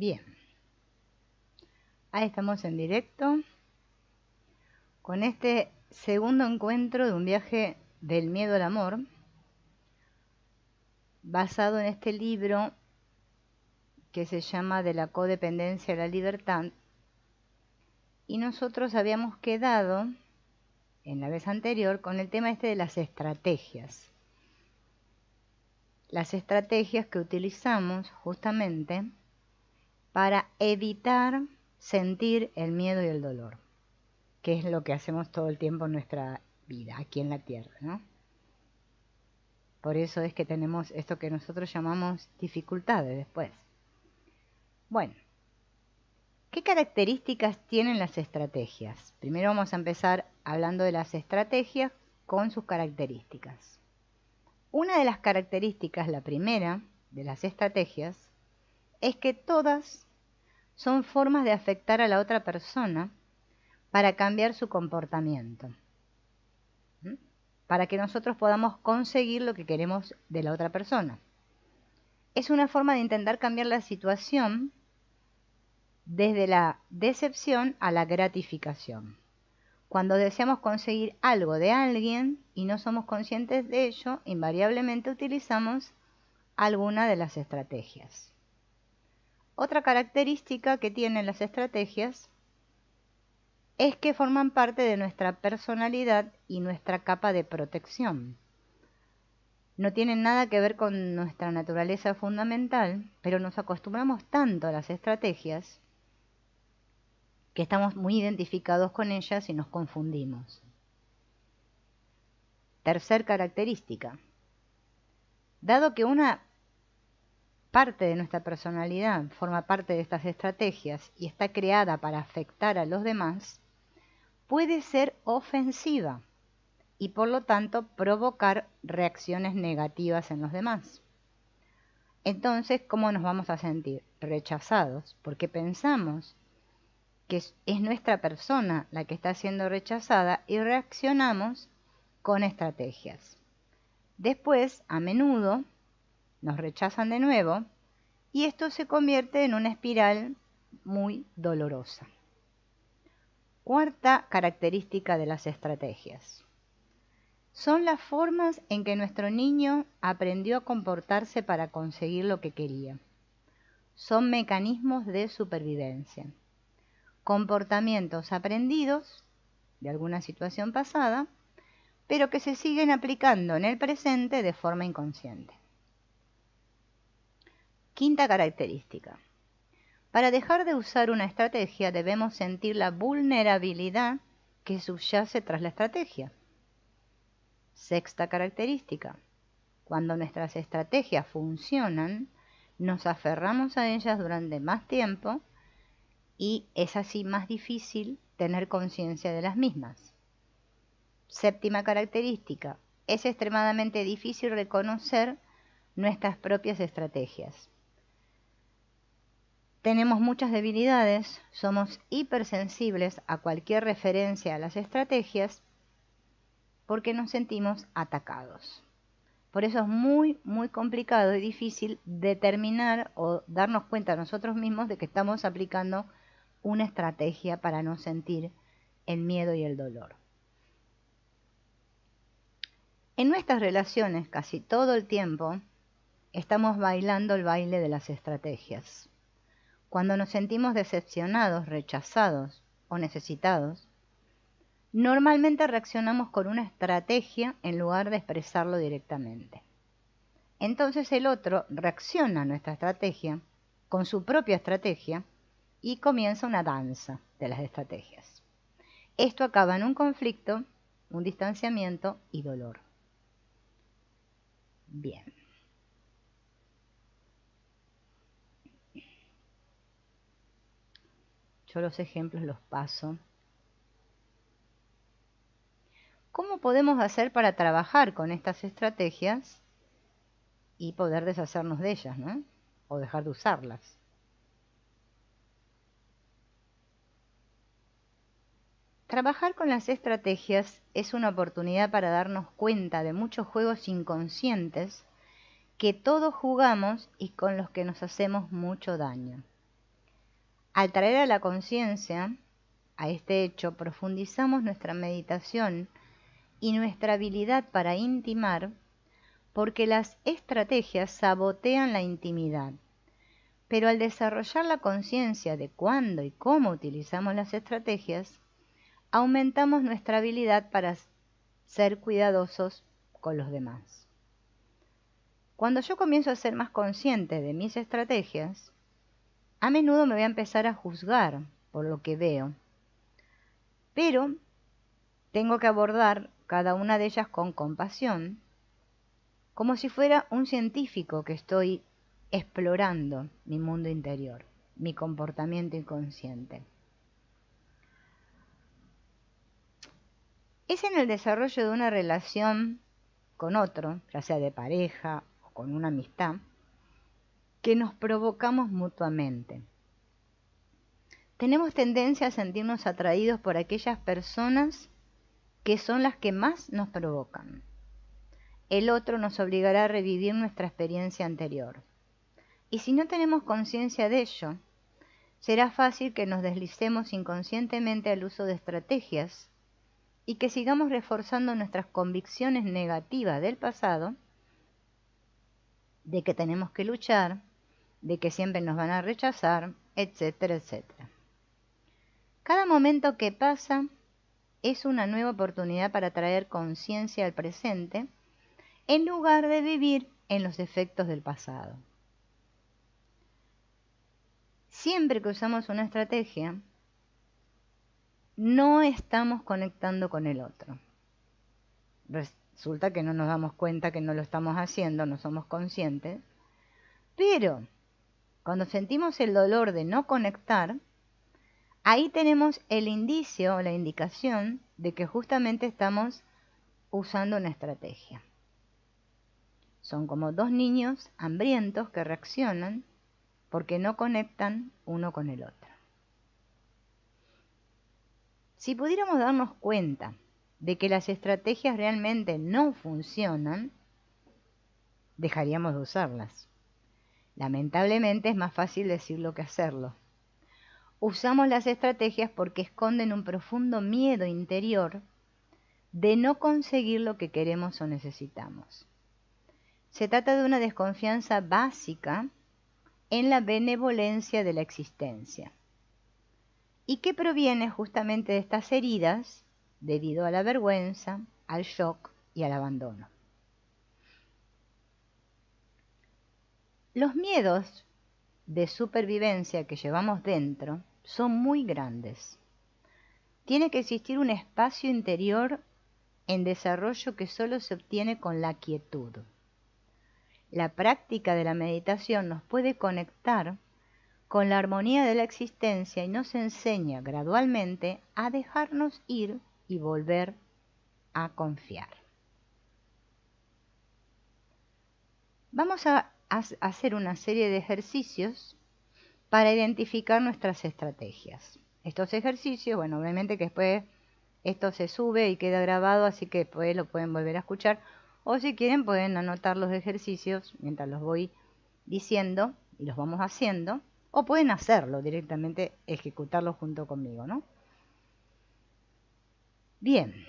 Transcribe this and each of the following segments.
Bien, ahí estamos en directo con este segundo encuentro de un viaje del miedo al amor, basado en este libro que se llama De la codependencia a la libertad. Y nosotros habíamos quedado en la vez anterior con el tema este de las estrategias. Las estrategias que utilizamos justamente para evitar sentir el miedo y el dolor, que es lo que hacemos todo el tiempo en nuestra vida, aquí en la Tierra, ¿no? Por eso es que tenemos esto que nosotros llamamos dificultades después. Bueno, ¿qué características tienen las estrategias? Primero vamos a empezar hablando de las estrategias con sus características. Una de las características, la primera de las estrategias, es que todas son formas de afectar a la otra persona para cambiar su comportamiento, para que nosotros podamos conseguir lo que queremos de la otra persona. Es una forma de intentar cambiar la situación desde la decepción a la gratificación. Cuando deseamos conseguir algo de alguien y no somos conscientes de ello, invariablemente utilizamos alguna de las estrategias. Otra característica que tienen las estrategias es que forman parte de nuestra personalidad y nuestra capa de protección. No tienen nada que ver con nuestra naturaleza fundamental, pero nos acostumbramos tanto a las estrategias que estamos muy identificados con ellas y nos confundimos. Tercer característica. Dado que una parte de nuestra personalidad forma parte de estas estrategias y está creada para afectar a los demás, puede ser ofensiva y por lo tanto provocar reacciones negativas en los demás. Entonces, ¿cómo nos vamos a sentir? Rechazados, porque pensamos que es nuestra persona la que está siendo rechazada y reaccionamos con estrategias. Después, a menudo, nos rechazan de nuevo y esto se convierte en una espiral muy dolorosa. Cuarta característica de las estrategias. Son las formas en que nuestro niño aprendió a comportarse para conseguir lo que quería. Son mecanismos de supervivencia. Comportamientos aprendidos de alguna situación pasada, pero que se siguen aplicando en el presente de forma inconsciente. Quinta característica. Para dejar de usar una estrategia debemos sentir la vulnerabilidad que subyace tras la estrategia. Sexta característica. Cuando nuestras estrategias funcionan, nos aferramos a ellas durante más tiempo y es así más difícil tener conciencia de las mismas. Séptima característica. Es extremadamente difícil reconocer nuestras propias estrategias. Tenemos muchas debilidades, somos hipersensibles a cualquier referencia a las estrategias porque nos sentimos atacados. Por eso es muy complicado y difícil determinar o darnos cuenta nosotros mismos de que estamos aplicando una estrategia para no sentir el miedo y el dolor. En nuestras relaciones casi todo el tiempo estamos bailando el baile de las estrategias. Cuando nos sentimos decepcionados, rechazados o necesitados, normalmente reaccionamos con una estrategia en lugar de expresarlo directamente. Entonces el otro reacciona a nuestra estrategia con su propia estrategia y comienza una danza de las estrategias. Esto acaba en un conflicto, un distanciamiento y dolor. Bien. Yo los ejemplos los paso. ¿Cómo podemos hacer para trabajar con estas estrategias y poder deshacernos de ellas, ¿no? O dejar de usarlas? Trabajar con las estrategias es una oportunidad para darnos cuenta de muchos juegos inconscientes que todos jugamos y con los que nos hacemos mucho daño. Al traer a la conciencia a este hecho, profundizamos nuestra meditación y nuestra habilidad para intimar, porque las estrategias sabotean la intimidad. Pero al desarrollar la conciencia de cuándo y cómo utilizamos las estrategias, aumentamos nuestra habilidad para ser cuidadosos con los demás. Cuando yo comienzo a ser más consciente de mis estrategias, a menudo me voy a empezar a juzgar por lo que veo, pero tengo que abordar cada una de ellas con compasión, como si fuera un científico que estoy explorando mi mundo interior, mi comportamiento inconsciente. Es en el desarrollo de una relación con otro, ya sea de pareja o con una amistad, que nos provocamos mutuamente. Tenemos tendencia a sentirnos atraídos por aquellas personas que son las que más nos provocan. El otro nos obligará a revivir nuestra experiencia anterior. Y si no tenemos conciencia de ello, será fácil que nos deslicemos inconscientemente al uso de estrategias y que sigamos reforzando nuestras convicciones negativas del pasado, de que tenemos que luchar, de que siempre nos van a rechazar, etcétera, etcétera. Cada momento que pasa es una nueva oportunidad para traer conciencia al presente, en lugar de vivir en los efectos del pasado. Siempre que usamos una estrategia, no estamos conectando con el otro. Resulta que no nos damos cuenta que no lo estamos haciendo, no somos conscientes, pero cuando sentimos el dolor de no conectar, ahí tenemos el indicio o la indicación de que justamente estamos usando una estrategia. Son como dos niños hambrientos que reaccionan porque no conectan uno con el otro. Si pudiéramos darnos cuenta de que las estrategias realmente no funcionan, dejaríamos de usarlas. Lamentablemente es más fácil decirlo que hacerlo. Usamos las estrategias porque esconden un profundo miedo interior de no conseguir lo que queremos o necesitamos. Se trata de una desconfianza básica en la benevolencia de la existencia, y que proviene justamente de estas heridas debido a la vergüenza, al shock y al abandono. Los miedos de supervivencia que llevamos dentro son muy grandes. Tiene que existir un espacio interior en desarrollo que solo se obtiene con la quietud. La práctica de la meditación nos puede conectar con la armonía de la existencia y nos enseña gradualmente a dejarnos ir y volver a confiar. Vamos a hacer una serie de ejercicios para identificar nuestras estrategias. Estos ejercicios, bueno, obviamente que después esto se sube y queda grabado, así que después lo pueden volver a escuchar, o si quieren pueden anotar los ejercicios mientras los voy diciendo y los vamos haciendo, o pueden hacerlo directamente, ejecutarlo junto conmigo, ¿no? Bien.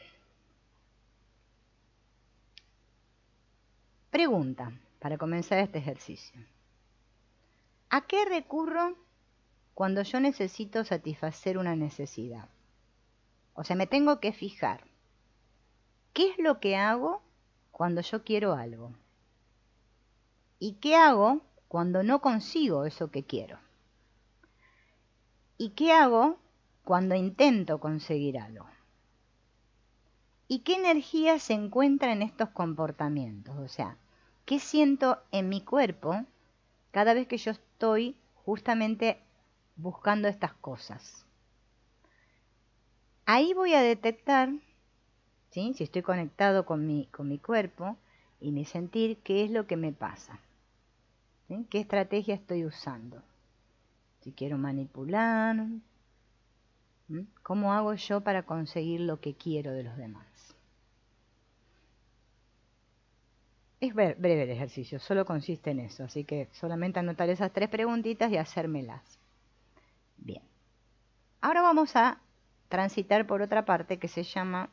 Pregunta para comenzar este ejercicio. ¿A qué recurro cuando yo necesito satisfacer una necesidad? O sea, me tengo que fijar. ¿Qué es lo que hago cuando yo quiero algo? ¿Y qué hago cuando no consigo eso que quiero? ¿Y qué hago cuando intento conseguir algo? ¿Y qué energía se encuentra en estos comportamientos? O sea, ¿qué siento en mi cuerpo cada vez que yo estoy justamente buscando estas cosas? Ahí voy a detectar, ¿sí?, si estoy conectado con mi cuerpo y mi sentir, qué es lo que me pasa, ¿sí? ¿Qué estrategia estoy usando? Si quiero manipular, ¿sí?, ¿cómo hago yo para conseguir lo que quiero de los demás? Es breve el ejercicio, solo consiste en eso, así que solamente anotar esas 3 preguntitas y hacérmelas. Bien. Ahora vamos a transitar por otra parte que se llama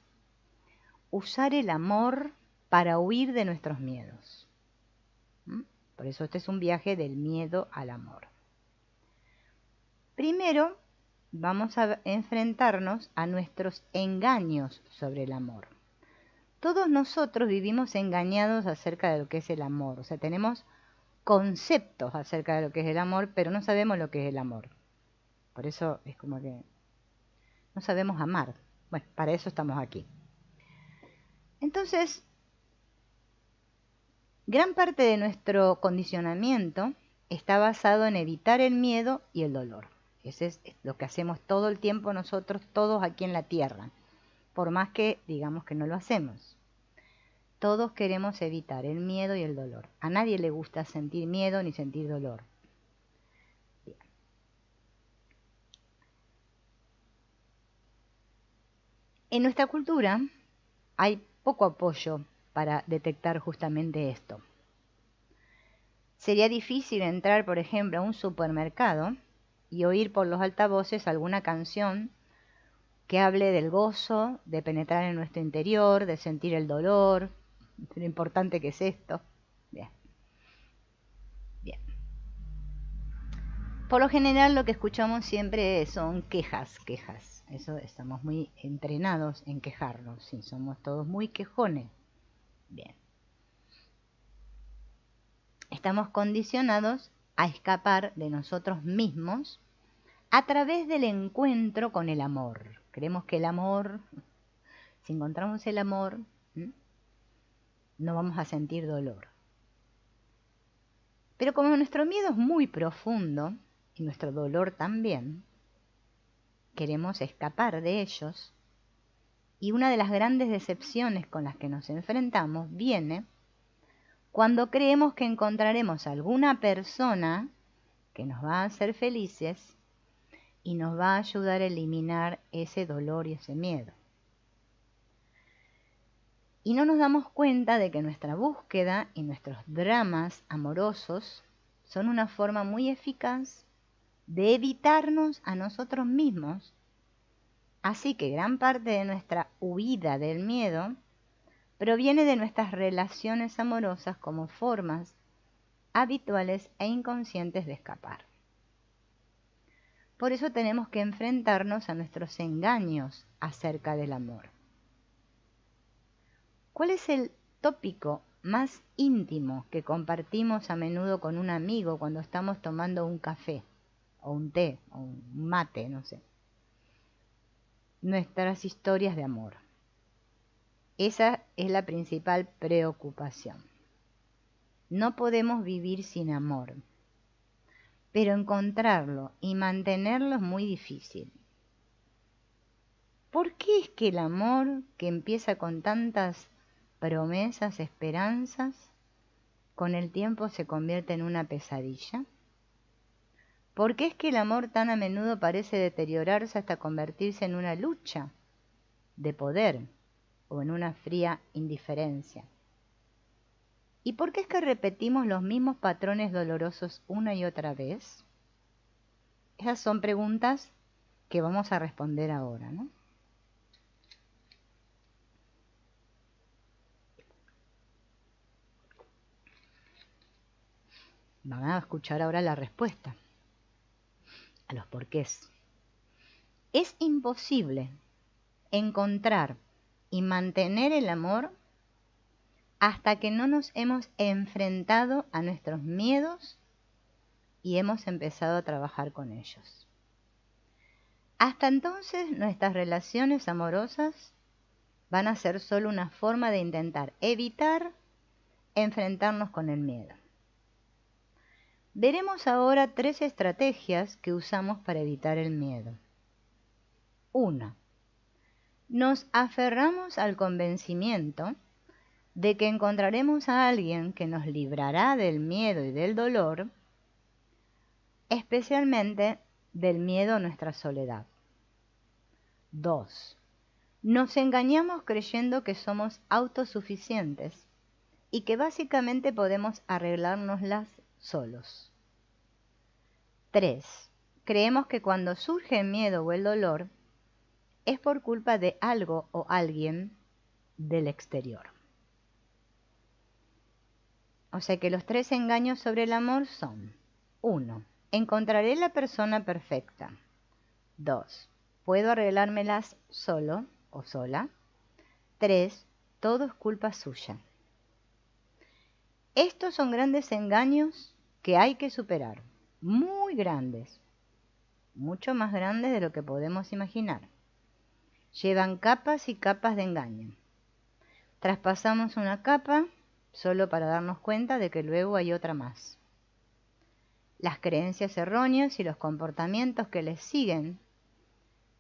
usar el amor para huir de nuestros miedos. Por eso este es un viaje del miedo al amor. Primero, vamos a enfrentarnos a nuestros engaños sobre el amor. Todos nosotros vivimos engañados acerca de lo que es el amor. O sea, tenemos conceptos acerca de lo que es el amor, pero no sabemos lo que es el amor. Por eso es como que no sabemos amar. Bueno, para eso estamos aquí. Entonces, gran parte de nuestro condicionamiento está basado en evitar el miedo y el dolor. Eso es lo que hacemos todo el tiempo nosotros, todos aquí en la Tierra, por más que digamos que no lo hacemos. Todos queremos evitar el miedo y el dolor. A nadie le gusta sentir miedo ni sentir dolor. Bien. En nuestra cultura hay poco apoyo para detectar justamente esto. Sería difícil entrar, por ejemplo, a un supermercado y oír por los altavoces alguna canción que hable del gozo, de penetrar en nuestro interior, de sentir el dolor, lo importante que es esto. Bien. Bien. Por lo general lo que escuchamos siempre son quejas. Eso estamos muy entrenados en quejarnos, sí, somos todos muy quejones. Bien. Estamos condicionados a escapar de nosotros mismos a través del encuentro con el amor. Creemos que el amor, si encontramos el amor, no vamos a sentir dolor. Pero como nuestro miedo es muy profundo, y nuestro dolor también, queremos escapar de ellos, y una de las grandes decepciones con las que nos enfrentamos viene cuando creemos que encontraremos alguna persona que nos va a hacer felices y nos va a ayudar a eliminar ese dolor y ese miedo. Y no nos damos cuenta de que nuestra búsqueda y nuestros dramas amorosos son una forma muy eficaz de evitarnos a nosotros mismos. Así que gran parte de nuestra huida del miedo proviene de nuestras relaciones amorosas como formas habituales e inconscientes de escapar. Por eso tenemos que enfrentarnos a nuestros engaños acerca del amor. ¿Cuál es el tópico más íntimo que compartimos a menudo con un amigo cuando estamos tomando un café, o un té, o un mate, no sé? Nuestras historias de amor. Esa es la principal preocupación. No podemos vivir sin amor, pero encontrarlo y mantenerlo es muy difícil. ¿Por qué es que el amor, que empieza con tantas promesas, esperanzas, con el tiempo se convierte en una pesadilla? ¿Por qué es que el amor tan a menudo parece deteriorarse hasta convertirse en una lucha de poder o en una fría indiferencia? ¿Y por qué es que repetimos los mismos patrones dolorosos una y otra vez? Esas son preguntas que vamos a responder ahora, ¿no? Van a escuchar ahora la respuesta a los porqués. Es imposible encontrar y mantener el amor hasta que no nos hemos enfrentado a nuestros miedos y hemos empezado a trabajar con ellos. Hasta entonces nuestras relaciones amorosas van a ser solo una forma de intentar evitar enfrentarnos con el miedo. Veremos ahora 3 estrategias que usamos para evitar el miedo. 1. Nos aferramos al convencimiento de que encontraremos a alguien que nos librará del miedo y del dolor, especialmente del miedo a nuestra soledad. 2. Nos engañamos creyendo que somos autosuficientes y que básicamente podemos arreglárnoslas solos. 3. creemos que cuando surge el miedo o el dolor es por culpa de algo o alguien del exterior. O sea que los 3 engaños sobre el amor son: 1. Encontraré la persona perfecta. 2. Puedo arreglármelas solo o sola. 3. Todo es culpa suya. Estos son grandes engaños que hay que superar. Muy grandes. Mucho más grandes de lo que podemos imaginar. Llevan capas y capas de engaño. Traspasamos una capa solo para darnos cuenta de que luego hay otra más. Las creencias erróneas y los comportamientos que les siguen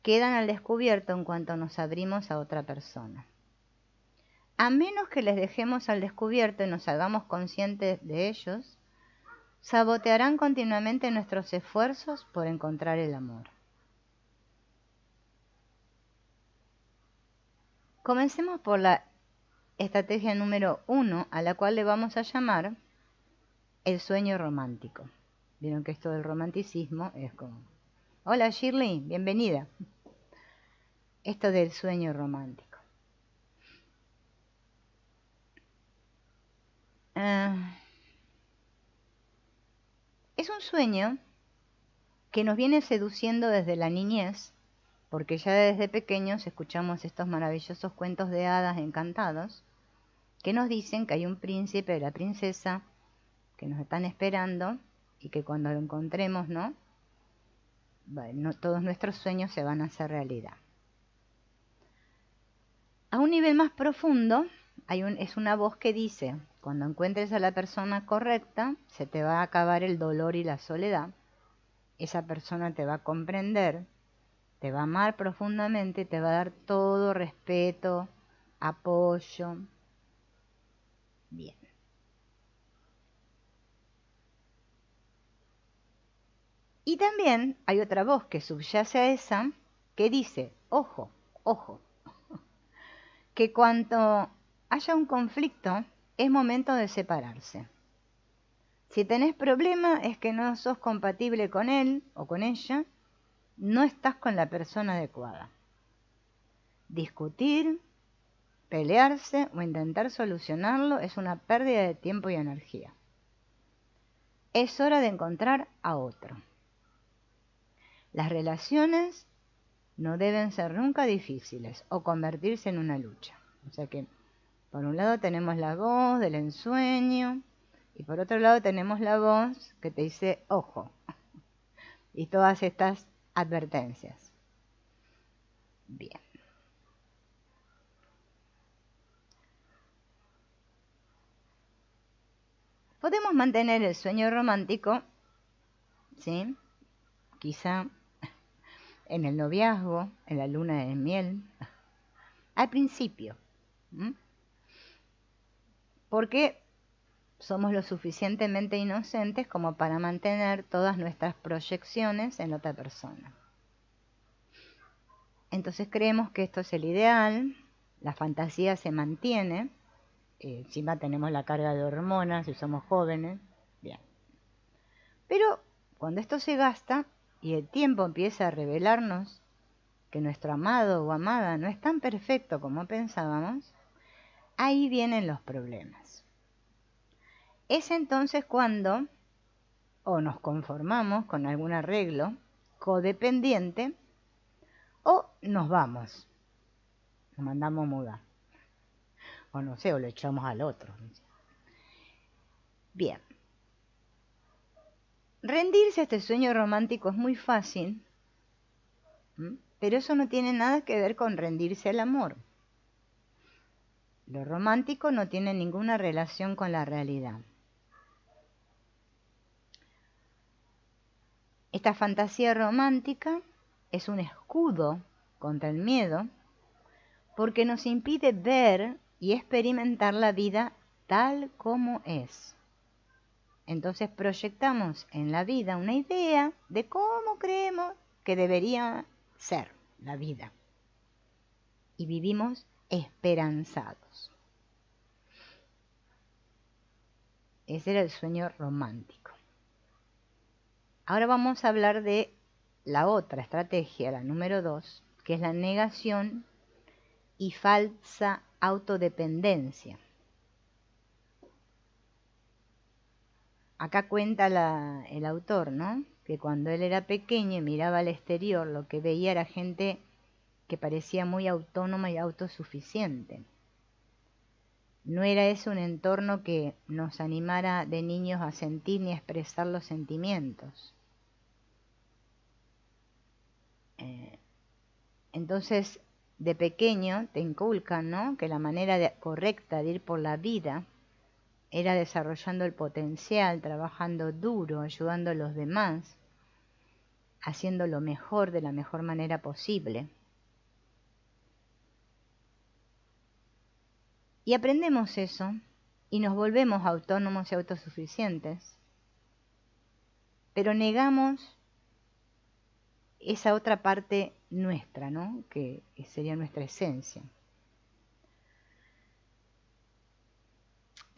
quedan al descubierto en cuanto nos abrimos a otra persona. A menos que les dejemos al descubierto y nos hagamos conscientes de ellos, sabotearán continuamente nuestros esfuerzos por encontrar el amor. Comencemos por la estrategia número 1, a la cual le vamos a llamar el sueño romántico. Vieron que esto del romanticismo es como... Hola Shirley, bienvenida. Esto del sueño romántico. Es un sueño que nos viene seduciendo desde la niñez, porque ya desde pequeños escuchamos estos maravillosos cuentos de hadas encantados, que nos dicen que hay un príncipe y la princesa que nos están esperando y que cuando lo encontremos, ¿no? Bueno, todos nuestros sueños se van a hacer realidad. A un nivel más profundo, es una voz que dice: cuando encuentres a la persona correcta, se te va a acabar el dolor y la soledad. Esa persona te va a comprender, te va a amar profundamente, te va a dar todo respeto, apoyo. Bien. Y también hay otra voz que subyace a esa, que dice: ojo, ojo, que cuando haya un conflicto es momento de separarse. Si tenés problema es que no sos compatible con él o con ella, no estás con la persona adecuada. Discutir, pelearse o intentar solucionarlo es una pérdida de tiempo y energía. Es hora de encontrar a otro. Las relaciones no deben ser nunca difíciles o convertirse en una lucha. O sea que, por un lado tenemos la voz del ensueño y por otro lado tenemos la voz que te dice: ojo, y todas estas advertencias. Bien. Podemos mantener el sueño romántico, ¿sí? Quizá en el noviazgo, en la luna de miel, al principio. Porque somos lo suficientemente inocentes como para mantener todas nuestras proyecciones en otra persona. Entonces creemos que esto es el ideal, la fantasía se mantiene, encima tenemos la carga de hormonas si somos jóvenes, bien. Pero cuando esto se gasta y el tiempo empieza a revelarnos que nuestro amado o amada no es tan perfecto como pensábamos, ahí vienen los problemas. Es entonces cuando o nos conformamos con algún arreglo codependiente o nos vamos, nos mandamos a mudar, o no sé, o lo echamos al otro. Bien, rendirse a este sueño romántico es muy fácil, pero eso no tiene nada que ver con rendirse al amor. Lo romántico no tiene ninguna relación con la realidad. Esta fantasía romántica es un escudo contra el miedo porque nos impide ver y experimentar la vida tal como es. Entonces proyectamos en la vida una idea de cómo creemos que debería ser la vida. Y vivimos esperanzados. Ese era el sueño romántico. Ahora vamos a hablar de la otra estrategia, la número 2, que es la negación y falsa autodependencia. Acá cuenta el autor, ¿no? Que cuando él era pequeño y miraba al exterior, lo que veía era gente que parecía muy autónoma y autosuficiente. No era ese un entorno que nos animara de niños a sentir ni a expresar los sentimientos. Entonces, de pequeño te inculcan, ¿no?, que la manera correcta de ir por la vida era desarrollando el potencial, trabajando duro, ayudando a los demás, haciendo lo mejor de la mejor manera posible. Y aprendemos eso y nos volvemos autónomos y autosuficientes, pero negamos esa otra parte nuestra, ¿no?, que sería nuestra esencia.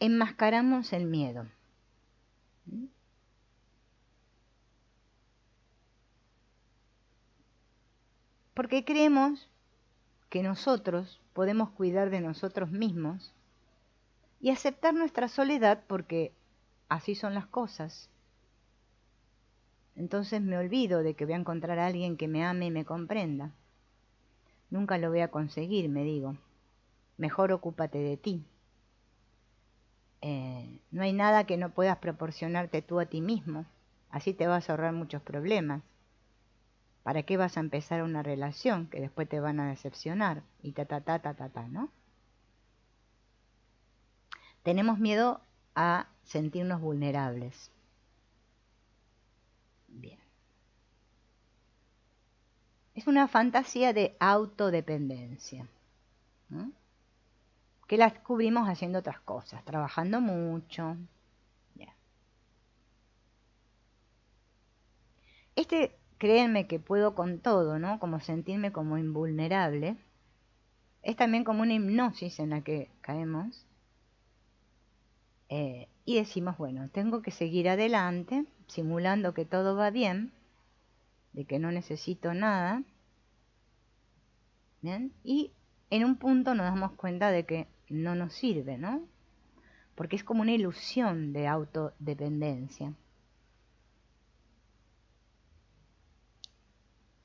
Enmascaramos el miedo. Porque creemos que nosotros podemos cuidar de nosotros mismos y aceptar nuestra soledad porque así son las cosas. Entonces me olvido de que voy a encontrar a alguien que me ame y me comprenda. Nunca lo voy a conseguir, me digo. Mejor ocúpate de ti. No hay nada que no puedas proporcionarte tú a ti mismo. Así te vas a ahorrar muchos problemas. ¿Para qué vas a empezar una relación que después te van a decepcionar? Y ¿no? Tenemos miedo a sentirnos vulnerables. Bien. Es una fantasía de autodependencia, ¿no?, que la descubrimos haciendo otras cosas, trabajando mucho. Bien. Créanme que puedo con todo, ¿no?, como sentirme como invulnerable, es también como una hipnosis en la que caemos. Y decimos, bueno, tengo que seguir adelante, simulando que todo va bien, de que no necesito nada. ¿Bien? Y en un punto nos damos cuenta de que no nos sirve, ¿no? Porque es como una ilusión de autodependencia.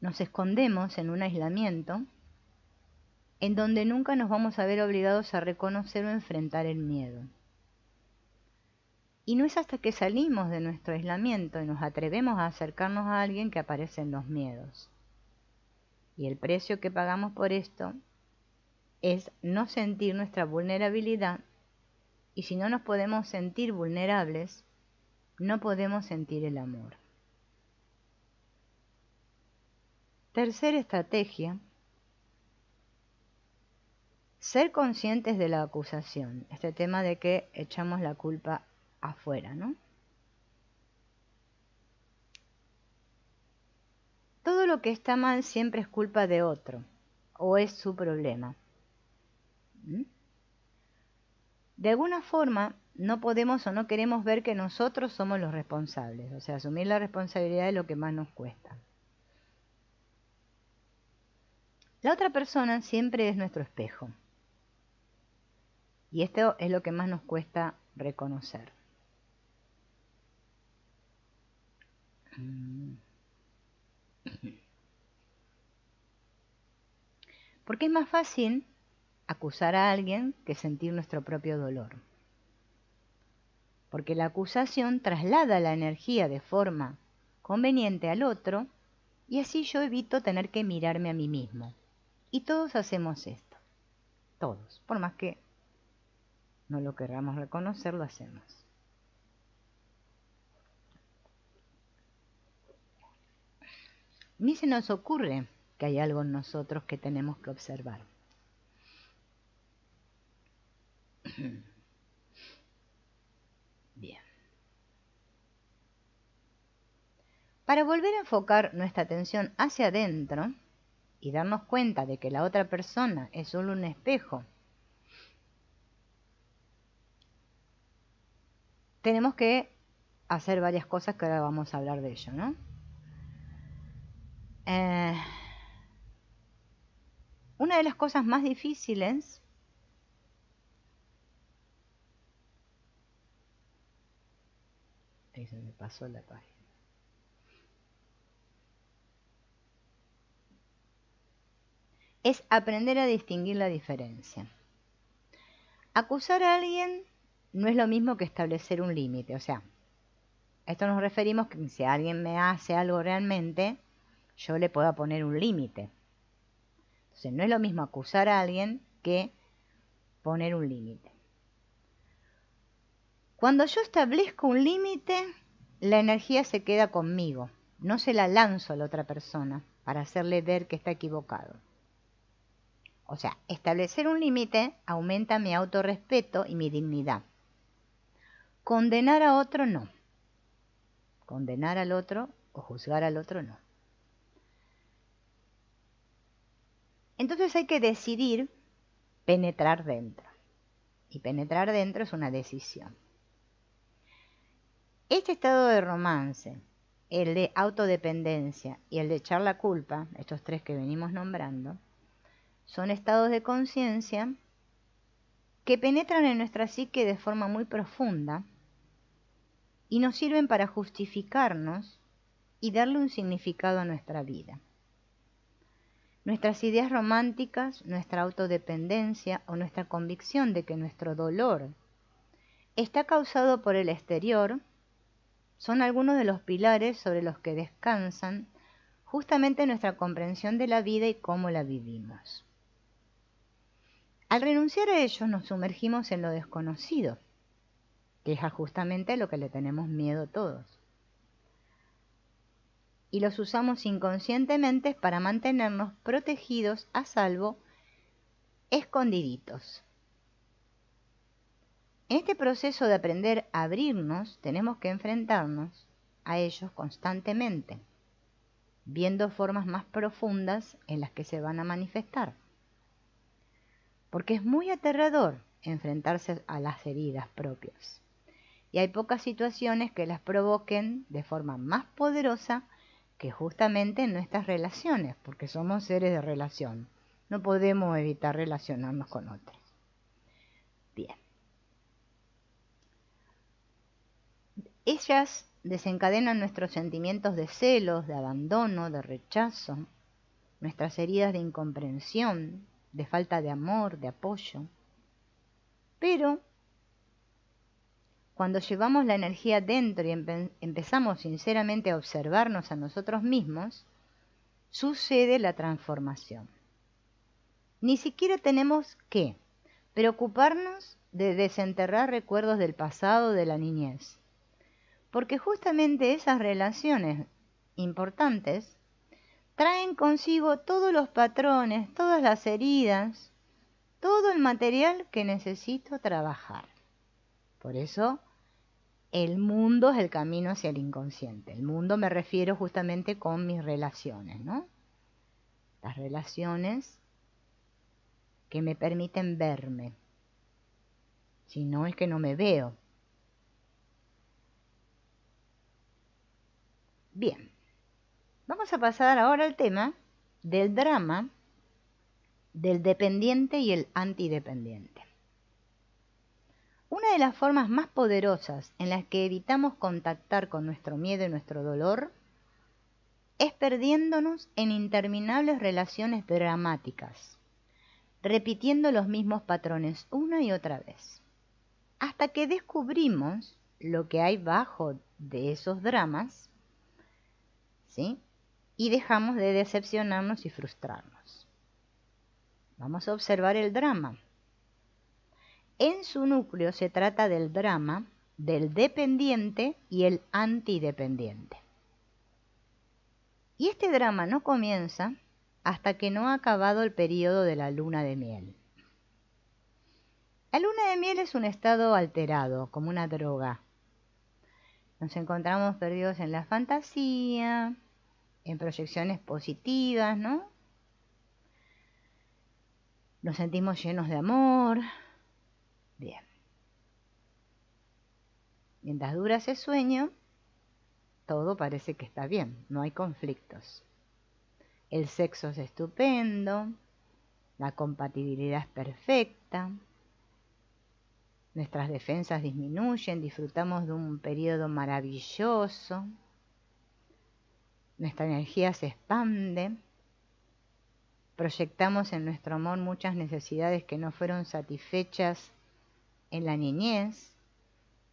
Nos escondemos en un aislamiento en donde nunca nos vamos a ver obligados a reconocer o enfrentar el miedo. Y no es hasta que salimos de nuestro aislamiento y nos atrevemos a acercarnos a alguien que aparecen los miedos. Y el precio que pagamos por esto es no sentir nuestra vulnerabilidad, y si no nos podemos sentir vulnerables, no podemos sentir el amor. Tercera estrategia: ser conscientes de la acusación. Este tema de que echamos la culpa afuera, ¿no? Todo lo que está mal siempre es culpa de otro, o es su problema. De alguna forma, no podemos o no queremos ver que nosotros somos los responsables, o sea, asumir la responsabilidad es lo que más nos cuesta. La otra persona siempre es nuestro espejo. Y esto es lo que más nos cuesta reconocer. Porque es más fácil acusar a alguien que sentir nuestro propio dolor. Porque la acusación traslada la energía de forma conveniente al otro y así yo evito tener que mirarme a mí mismo. Y todos hacemos esto. Todos. Por más que no lo querramos reconocer, lo hacemos. Ni se nos ocurre que hay algo en nosotros que tenemos que observar. Bien. Para volver a enfocar nuestra atención hacia adentro y darnos cuenta de que la otra persona es solo un espejo, tenemos que hacer varias cosas que ahora vamos a hablar de ello, ¿no? Una de las cosas más difíciles ahí se me pasó la página. Es aprender a distinguir la diferencia. Acusar a alguien no es lo mismo que establecer un límite. O sea, a esto nos referimos que si alguien me hace algo realmente, yo le puedo poner un límite. Entonces, no es lo mismo acusar a alguien que poner un límite. Cuando yo establezco un límite, la energía se queda conmigo. No se la lanzo a la otra persona para hacerle ver que está equivocado. O sea, establecer un límite aumenta mi autorrespeto y mi dignidad. Condenar a otro no. Condenar al otro o juzgar al otro no. Entonces hay que decidir penetrar dentro. Y penetrar dentro es una decisión. Este estado de romance, el de autodependencia y el de echar la culpa, estos tres que venimos nombrando, son estados de conciencia que penetran en nuestra psique de forma muy profunda y nos sirven para justificarnos y darle un significado a nuestra vida. Nuestras ideas románticas, nuestra autodependencia o nuestra convicción de que nuestro dolor está causado por el exterior son algunos de los pilares sobre los que descansan justamente nuestra comprensión de la vida y cómo la vivimos. Al renunciar a ellos nos sumergimos en lo desconocido, que es justamente lo que le tenemos miedo todos. Y los usamos inconscientemente para mantenernos protegidos, a salvo, escondiditos. En este proceso de aprender a abrirnos, tenemos que enfrentarnos a ellos constantemente, viendo formas más profundas en las que se van a manifestar. Porque es muy aterrador enfrentarse a las heridas propias. Y hay pocas situaciones que las provoquen de forma más poderosa que justamente en nuestras relaciones, porque somos seres de relación. No podemos evitar relacionarnos con otros. Bien. Ellas desencadenan nuestros sentimientos de celos, de abandono, de rechazo, nuestras heridas de incomprensión, de falta de amor, de apoyo. Pero cuando llevamos la energía dentro y empezamos sinceramente a observarnos a nosotros mismos, sucede la transformación. Ni siquiera tenemos que preocuparnos de desenterrar recuerdos del pasado, de la niñez, porque justamente esas relaciones importantes traen consigo todos los patrones, todas las heridas, todo el material que necesito trabajar. Por eso, el mundo es el camino hacia el inconsciente. El mundo me refiero justamente con mis relaciones, ¿no? Las relaciones que me permiten verme. Si no, es que no me veo. Bien, vamos a pasar ahora al tema del drama del dependiente y el antidependiente. Una de las formas más poderosas en las que evitamos contactar con nuestro miedo y nuestro dolor es perdiéndonos en interminables relaciones dramáticas, repitiendo los mismos patrones una y otra vez, hasta que descubrimos lo que hay bajo de esos dramas, ¿sí? Y dejamos de decepcionarnos y frustrarnos. Vamos a observar el drama. En su núcleo se trata del drama del dependiente y el antidependiente. Y este drama no comienza hasta que no ha acabado el periodo de la luna de miel. La luna de miel es un estado alterado, como una droga. Nos encontramos perdidos en la fantasía, en proyecciones positivas, ¿no? Nos sentimos llenos de amor. Bien. Mientras dura ese sueño, todo parece que está bien, no hay conflictos. el sexo es estupendo, la compatibilidad es perfecta, nuestras defensas disminuyen, disfrutamos de un periodo maravilloso, nuestra energía se expande, proyectamos en nuestro amor muchas necesidades que no fueron satisfechas en la niñez,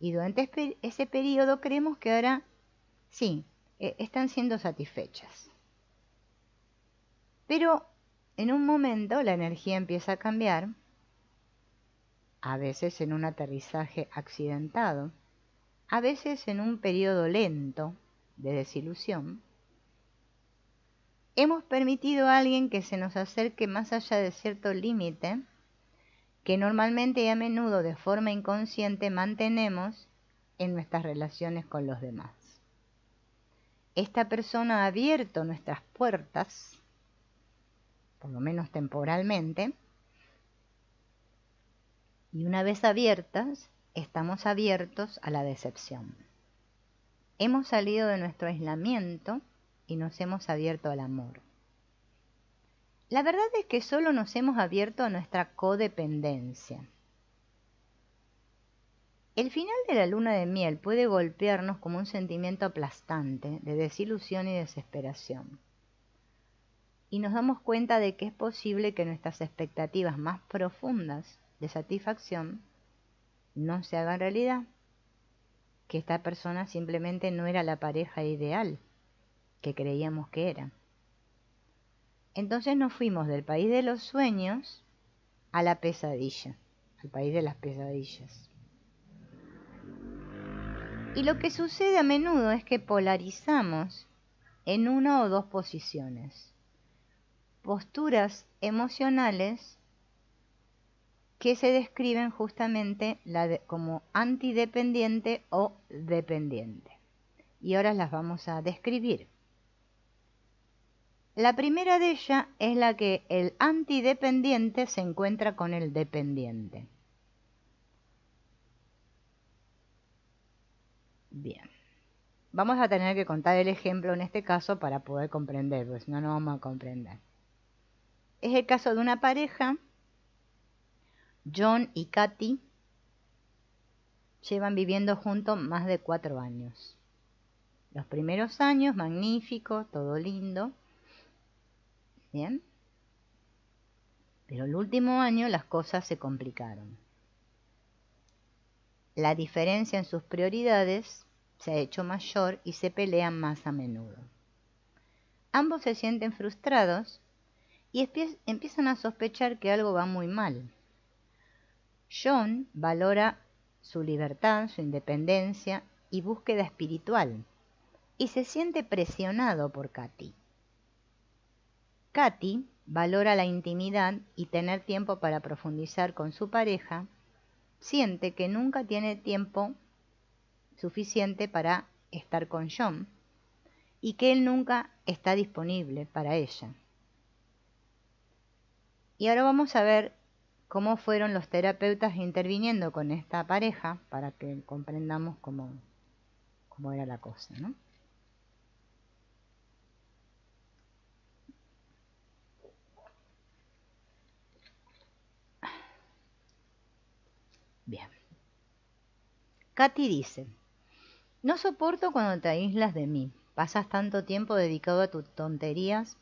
y durante ese periodo creemos que ahora sí, están siendo satisfechas. Pero en un momento la energía empieza a cambiar, a veces en un aterrizaje accidentado, a veces en un periodo lento de desilusión. Hemos permitido a alguien que se nos acerque más allá de cierto límite que normalmente y a menudo de forma inconsciente mantenemos en nuestras relaciones con los demás. Esta persona ha abierto nuestras puertas, por lo menos temporalmente, y una vez abiertas, estamos abiertos a la decepción. Hemos salido de nuestro aislamiento y nos hemos abierto al amor. La verdad es que solo nos hemos abierto a nuestra codependencia. El final de la luna de miel puede golpearnos como un sentimiento aplastante de desilusión y desesperación. Y nos damos cuenta de que es posible que nuestras expectativas más profundas de satisfacción no se hagan realidad, que esta persona simplemente no era la pareja ideal que creíamos que era. Entonces nos fuimos del país de los sueños a la pesadilla, al país de las pesadillas. Y lo que sucede a menudo es que polarizamos en una o dos posiciones, posturas emocionales que se describen justamente como antidependiente o dependiente. Y ahora las vamos a describir. La primera de ellas es la que el antidependiente se encuentra con el dependiente. Bien. Vamos a tener que contar el ejemplo en este caso para poder comprender, pues no vamos a comprender. Es el caso de una pareja. John y Katy llevan viviendo juntos más de 4 años. Los primeros años, magnífico, todo lindo. Bien. Pero el último año las cosas se complicaron. La diferencia en sus prioridades se ha hecho mayor y se pelean más a menudo. Ambos se sienten frustrados y empiezan a sospechar que algo va muy mal. John valora su libertad, su independencia y búsqueda espiritual, y se siente presionado por Katy. Katy valora la intimidad y tener tiempo para profundizar con su pareja. Siente que nunca tiene tiempo suficiente para estar con John y que él nunca está disponible para ella. Y ahora vamos a ver cómo fueron los terapeutas interviniendo con esta pareja para que comprendamos cómo era la cosa, ¿no? Bien. Katy dice: no soporto cuando te aíslas de mí. Pasas tanto tiempo dedicado a tus tonterías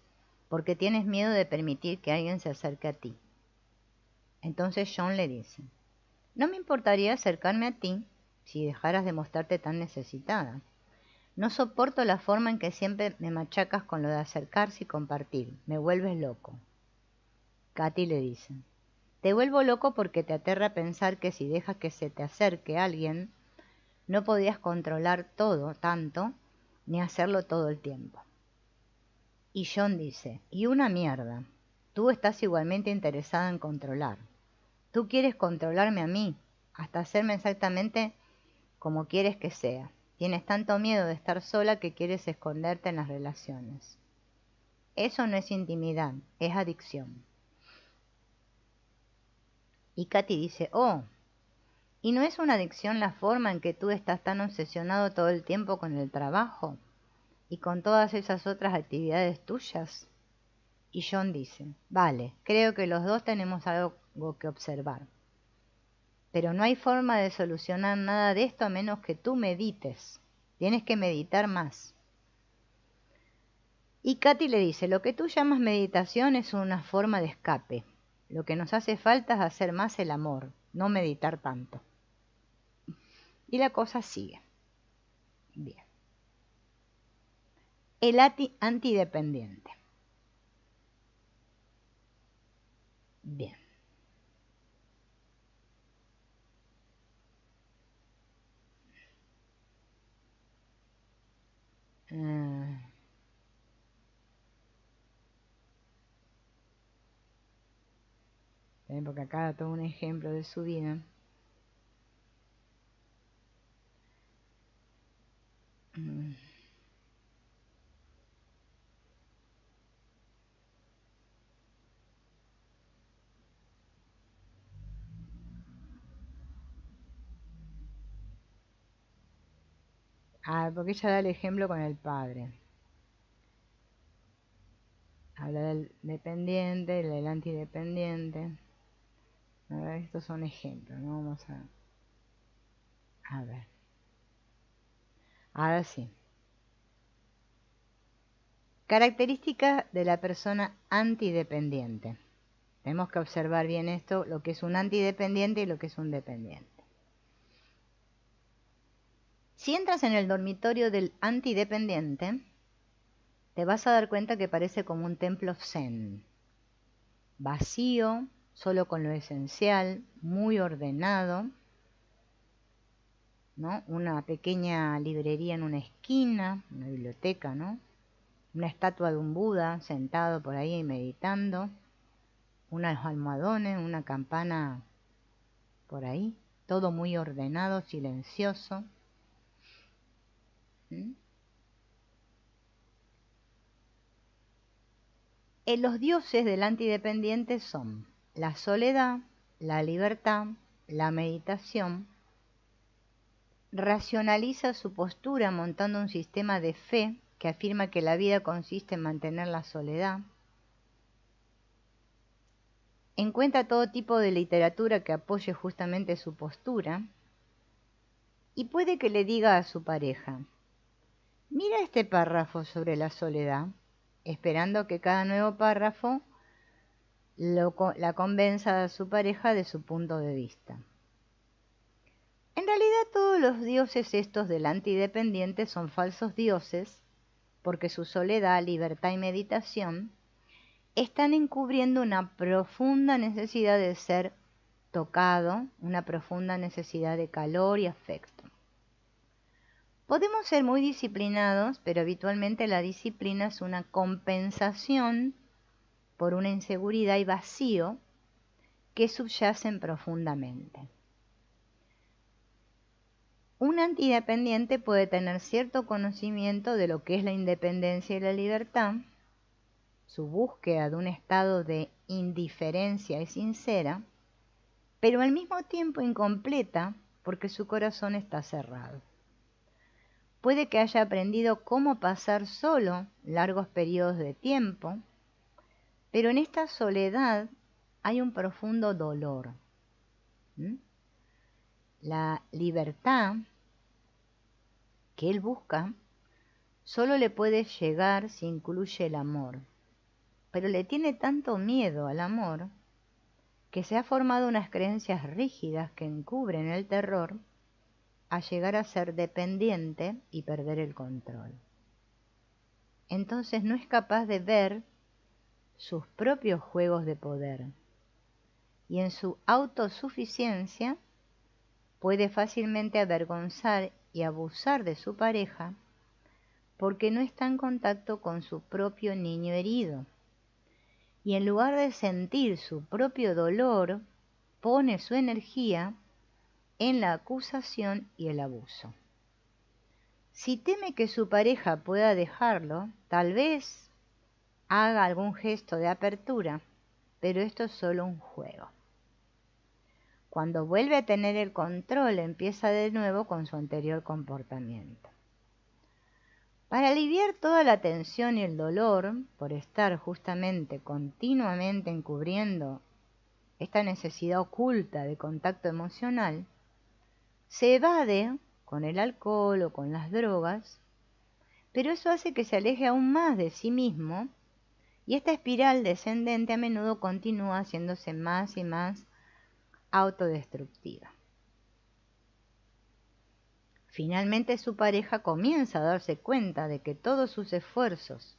porque tienes miedo de permitir que alguien se acerque a ti. Entonces John le dice: no me importaría acercarme a ti si dejaras de mostrarte tan necesitada. No soporto la forma en que siempre me machacas con lo de acercarse y compartir. Me vuelves loco. Katy le dice: te vuelvo loco porque te aterra pensar que si dejas que se te acerque alguien, no podías controlar todo tanto, ni hacerlo todo el tiempo. Y John dice: y una mierda. Tú estás igualmente interesada en controlar. Tú quieres controlarme a mí, hasta hacerme exactamente como quieres que sea. Tienes tanto miedo de estar sola que quieres esconderte en las relaciones. Eso no es intimidad, es adicción. Y Katy dice: oh, ¿y no es una adicción la forma en que tú estás tan obsesionado todo el tiempo con el trabajo y con todas esas otras actividades tuyas? Y John dice, vale, creo que los dos tenemos algo que observar. Pero no hay forma de solucionar nada de esto a menos que tú medites. Tienes que meditar más. Y Katy le dice, lo que tú llamas meditación es una forma de escape. Lo que nos hace falta es hacer más el amor, no meditar tanto. Y la cosa sigue. Bien. El antidependiente. Bien. Porque acá da todo un ejemplo de su vida. Porque ella da el ejemplo con el padre. Habla del dependiente, del antidependiente. A ver, estos son ejemplos, ¿no? Vamos a ver. Ahora sí. Características de la persona antidependiente. Tenemos que observar bien esto, lo que es un antidependiente y lo que es un dependiente. Si entras en el dormitorio del antidependiente, te vas a dar cuenta que parece como un templo zen. Vacío, solo con lo esencial, muy ordenado, ¿no? Una pequeña librería en una esquina, una biblioteca, ¿no? Una estatua de un Buda sentado por ahí meditando, unos almohadones, una campana por ahí, todo muy ordenado, silencioso. Los dioses del antidependiente son la soledad, la libertad, la meditación. Racionaliza su postura montando un sistema de fe que afirma que la vida consiste en mantener la soledad. Encuentra todo tipo de literatura que apoye justamente su postura. Y puede que le diga a su pareja, mira este párrafo sobre la soledad, esperando que cada nuevo párrafo la convenza a su pareja de su punto de vista. En realidad todos los dioses estos del antidependiente son falsos dioses, porque su soledad, libertad y meditación están encubriendo una profunda necesidad de ser tocado, una profunda necesidad de calor y afecto. Podemos ser muy disciplinados, pero habitualmente la disciplina es una compensación por una inseguridad y vacío que subyacen profundamente. Un antidependiente puede tener cierto conocimiento de lo que es la independencia y la libertad. Su búsqueda de un estado de indiferencia es sincera, pero al mismo tiempo incompleta porque su corazón está cerrado. Puede que haya aprendido cómo pasar solo largos periodos de tiempo, pero en esta soledad hay un profundo dolor. La libertad que él busca solo le puede llegar si incluye el amor, pero le tiene tanto miedo al amor que se ha formado unas creencias rígidas que encubren el terror a llegar a ser dependiente y perder el control. Entonces no es capaz de ver sus propios juegos de poder y en su autosuficiencia puede fácilmente avergonzar y abusar de su pareja porque no está en contacto con su propio niño herido. Y en lugar de sentir su propio dolor, pone su energía en la acusación y el abuso. Si teme que su pareja pueda dejarlo, tal vez haga algún gesto de apertura, pero esto es solo un juego. Cuando vuelve a tener el control, empieza de nuevo con su anterior comportamiento. Para aliviar toda la tensión y el dolor por estar justamente continuamente encubriendo esta necesidad oculta de contacto emocional, se evade con el alcohol o con las drogas, pero eso hace que se aleje aún más de sí mismo y esta espiral descendente a menudo continúa haciéndose más y más autodestructiva. Finalmente su pareja comienza a darse cuenta de que todos sus esfuerzos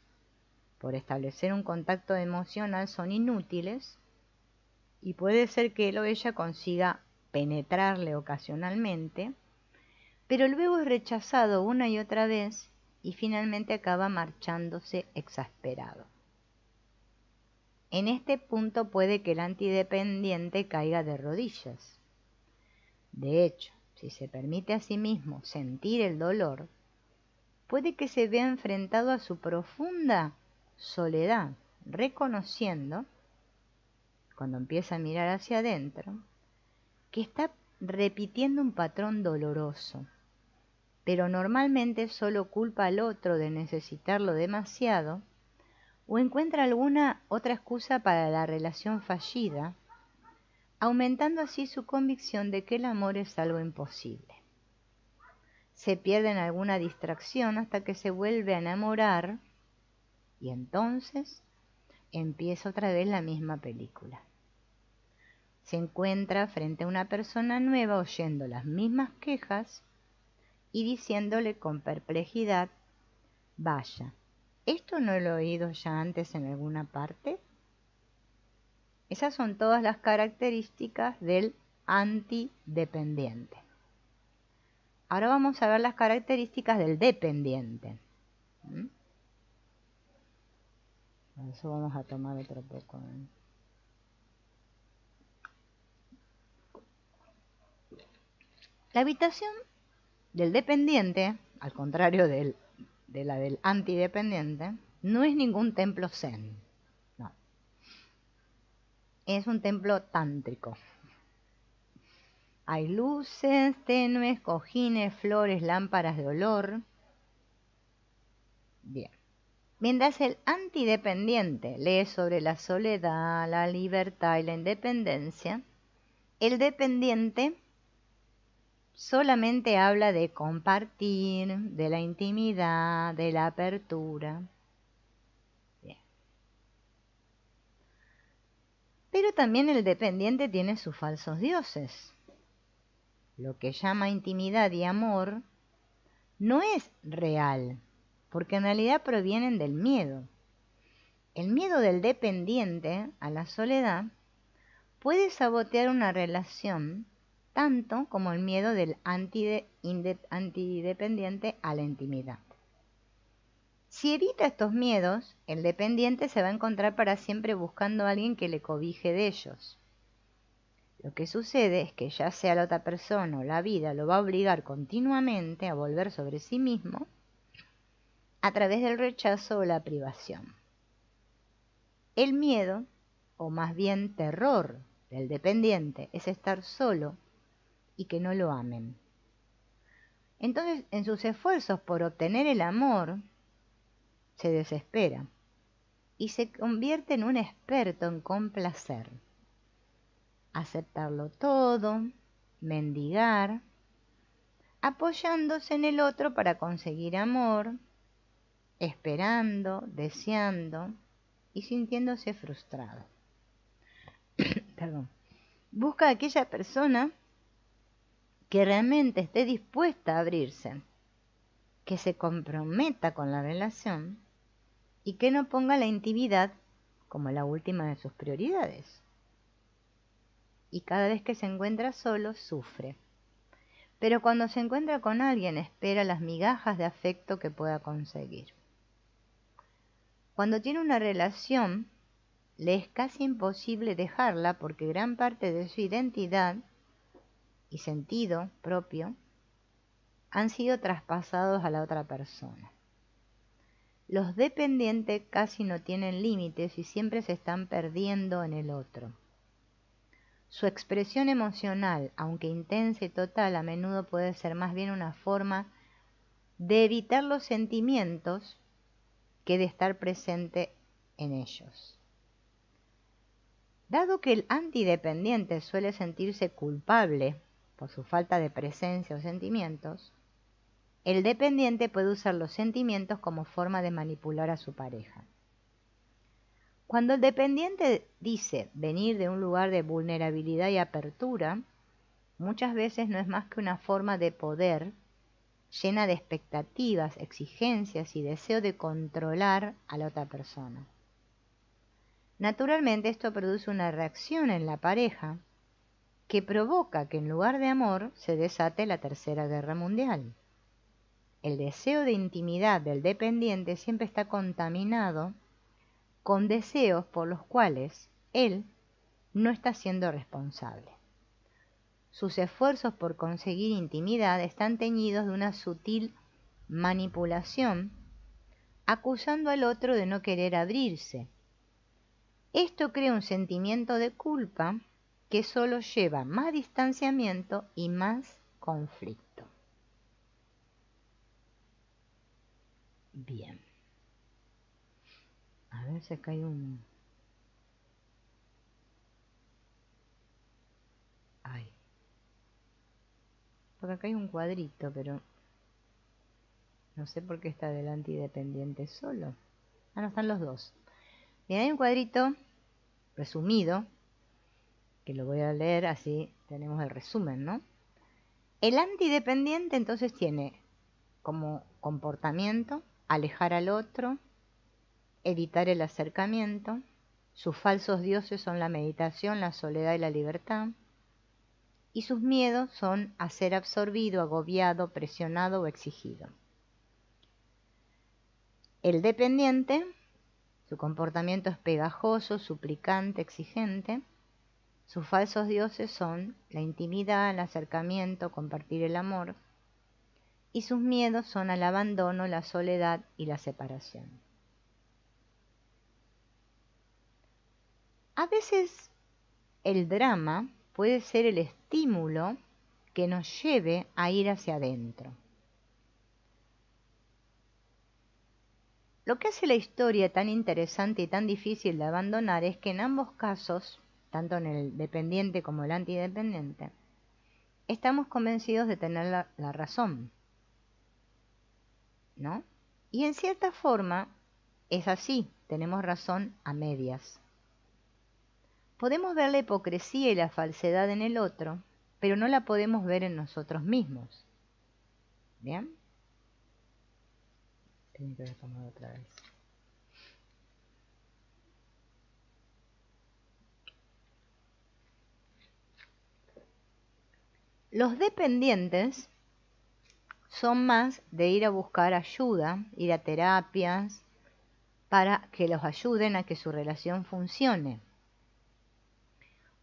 por establecer un contacto emocional son inútiles y puede ser que él o ella consiga penetrarle ocasionalmente, pero luego es rechazado una y otra vez y finalmente acaba marchándose exasperado. En este punto puede que el antidependiente caiga de rodillas. De hecho, si se permite a sí mismo sentir el dolor, puede que se vea enfrentado a su profunda soledad, reconociendo, cuando empieza a mirar hacia adentro, que está repitiendo un patrón doloroso, pero normalmente solo culpa al otro de necesitarlo demasiado o encuentra alguna otra excusa para la relación fallida, aumentando así su convicción de que el amor es algo imposible. Se pierde en alguna distracción hasta que se vuelve a enamorar y entonces empieza otra vez la misma película. Se encuentra frente a una persona nueva oyendo las mismas quejas y diciéndole con perplejidad: vaya, ¿esto no lo he oído ya antes en alguna parte? Esas son todas las características del antidependiente. Ahora vamos a ver las características del dependiente. Por eso vamos a tomar otro poco. La habitación del dependiente, al contrario de la del antidependiente, no es ningún templo zen. No. Es un templo tántrico. Hay luces tenues, cojines, flores, lámparas de olor. Bien. Mientras el antidependiente lee sobre la soledad, la libertad y la independencia, el dependiente solamente habla de compartir, de la intimidad, de la apertura. Bien. Pero también el dependiente tiene sus falsos dioses. Lo que llama intimidad y amor no es real, porque en realidad provienen del miedo. El miedo del dependiente a la soledad puede sabotear una relación tanto como el miedo del antidependiente a la intimidad. Si evita estos miedos, el dependiente se va a encontrar para siempre buscando a alguien que le cobije de ellos. Lo que sucede es que ya sea la otra persona o la vida lo va a obligar continuamente a volver sobre sí mismo a través del rechazo o la privación. El miedo, o más bien terror del dependiente, es estar solo y que no lo amen. Entonces, en sus esfuerzos por obtener el amor, se desespera y se convierte en un experto en complacer. Aceptarlo todo, mendigar, apoyándose en el otro para conseguir amor, esperando, deseando y sintiéndose frustrado. Perdón. Busca a aquella persona que realmente esté dispuesta a abrirse, que se comprometa con la relación y que no ponga la intimidad como la última de sus prioridades. Y cada vez que se encuentra solo, sufre. Pero cuando se encuentra con alguien, espera las migajas de afecto que pueda conseguir. Cuando tiene una relación, le es casi imposible dejarla porque gran parte de su identidad y sentido propio han sido traspasados a la otra persona. Los dependientes casi no tienen límites y siempre se están perdiendo en el otro. Su expresión emocional, aunque intensa y total, a menudo puede ser más bien una forma de evitar los sentimientos que de estar presente en ellos. Dado que el antidependiente suele sentirse culpable por su falta de presencia o sentimientos, el dependiente puede usar los sentimientos como forma de manipular a su pareja. Cuando el dependiente dice venir de un lugar de vulnerabilidad y apertura, muchas veces no es más que una forma de poder llena de expectativas, exigencias y deseo de controlar a la otra persona. Naturalmente esto produce una reacción en la pareja que provoca que en lugar de amor se desate la Tercera Guerra Mundial. El deseo de intimidad del dependiente siempre está contaminado con deseos por los cuales él no está siendo responsable. Sus esfuerzos por conseguir intimidad están teñidos de una sutil manipulación, acusando al otro de no querer abrirse. Esto crea un sentimiento de culpa que solo lleva más distanciamiento y más conflicto. Bien. A ver si acá hay un... Ay. Porque acá hay un cuadrito, pero no sé por qué está del antidependiente solo. Ah, no, están los dos. Bien, hay un cuadrito resumido, que lo voy a leer así tenemos el resumen, ¿no? El antidependiente entonces tiene como comportamiento alejar al otro, evitar el acercamiento. Sus falsos dioses son la meditación, la soledad y la libertad. Y sus miedos son a ser absorbido, agobiado, presionado o exigido. El dependiente, su comportamiento es pegajoso, suplicante, exigente. Sus falsos dioses son la intimidad, el acercamiento, compartir el amor. Y sus miedos son al abandono, la soledad y la separación. A veces el drama puede ser el estímulo que nos lleve a ir hacia adentro. Lo que hace la historia tan interesante y tan difícil de abandonar es que en ambos casos, tanto en el dependiente como el antidependiente, estamos convencidos de tener la razón, ¿no? Y en cierta forma es así, tenemos razón a medias. Podemos ver la hipocresía y la falsedad en el otro, pero no la podemos ver en nosotros mismos. ¿Bien? Tengo que retomar otra vez. Los dependientes son más de ir a buscar ayuda, ir a terapias, para que los ayuden a que su relación funcione.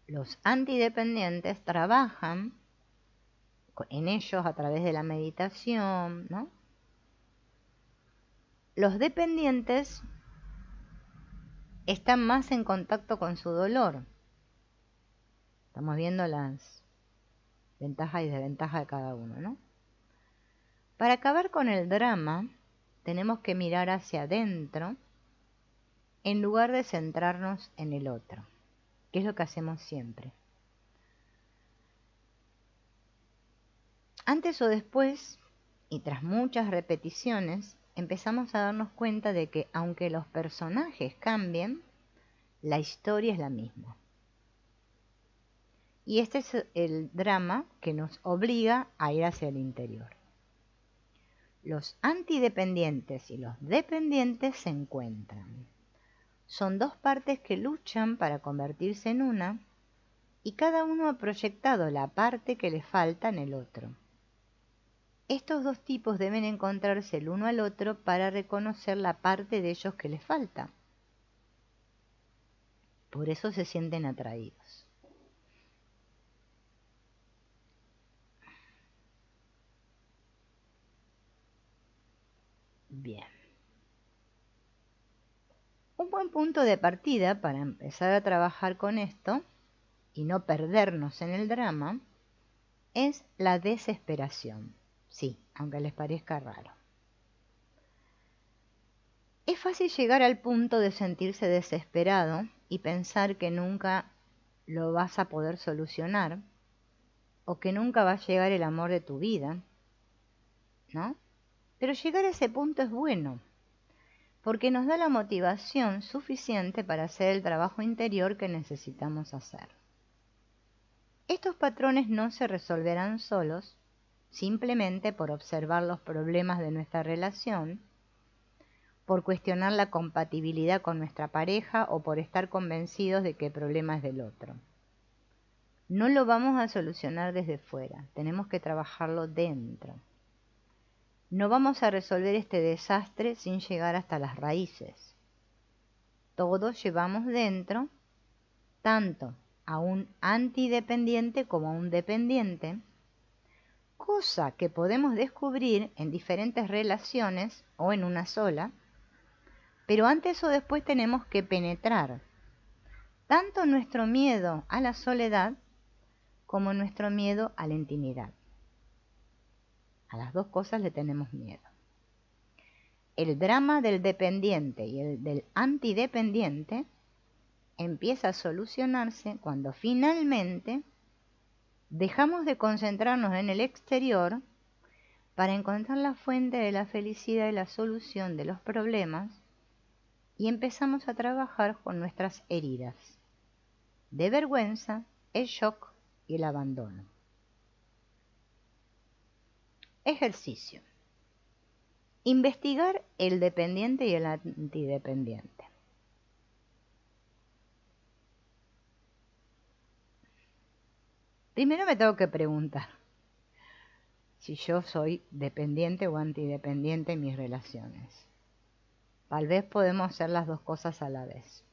Los antidependientes trabajan en ellos a través de la meditación, ¿no? Los dependientes están más en contacto con su dolor. Estamos viendo las ventajas y desventajas de cada uno, ¿no? Para acabar con el drama, tenemos que mirar hacia adentro en lugar de centrarnos en el otro, que es lo que hacemos siempre. Antes o después, y tras muchas repeticiones, empezamos a darnos cuenta de que aunque los personajes cambien, la historia es la misma. Y este es el drama que nos obliga a ir hacia el interior. Los antidependientes y los dependientes se encuentran. Son dos partes que luchan para convertirse en una, y cada uno ha proyectado la parte que le falta en el otro. Estos dos tipos deben encontrarse el uno al otro para reconocer la parte de ellos que les falta. Por eso se sienten atraídos. Bien. Un buen punto de partida para empezar a trabajar con esto y no perdernos en el drama es la desesperación. Sí, aunque les parezca raro. Es fácil llegar al punto de sentirse desesperado y pensar que nunca lo vas a poder solucionar o que nunca va a llegar el amor de tu vida, ¿no? Pero llegar a ese punto es bueno, porque nos da la motivación suficiente para hacer el trabajo interior que necesitamos hacer. Estos patrones no se resolverán solos, simplemente por observar los problemas de nuestra relación, por cuestionar la compatibilidad con nuestra pareja o por estar convencidos de que el problema es del otro. No lo vamos a solucionar desde fuera, tenemos que trabajarlo dentro. No vamos a resolver este desastre sin llegar hasta las raíces. Todos llevamos dentro tanto a un antidependiente como a un dependiente, cosa que podemos descubrir en diferentes relaciones o en una sola, pero antes o después tenemos que penetrar tanto nuestro miedo a la soledad como nuestro miedo a la intimidad. A las dos cosas le tenemos miedo. El drama del dependiente y el del antidependiente empieza a solucionarse cuando finalmente dejamos de concentrarnos en el exterior para encontrar la fuente de la felicidad y la solución de los problemas y empezamos a trabajar con nuestras heridas de vergüenza, el shock y el abandono. Ejercicio. Investigar el dependiente y el antidependiente. Primero me tengo que preguntar si yo soy dependiente o antidependiente en mis relaciones. Tal vez podemos hacer las dos cosas a la vez.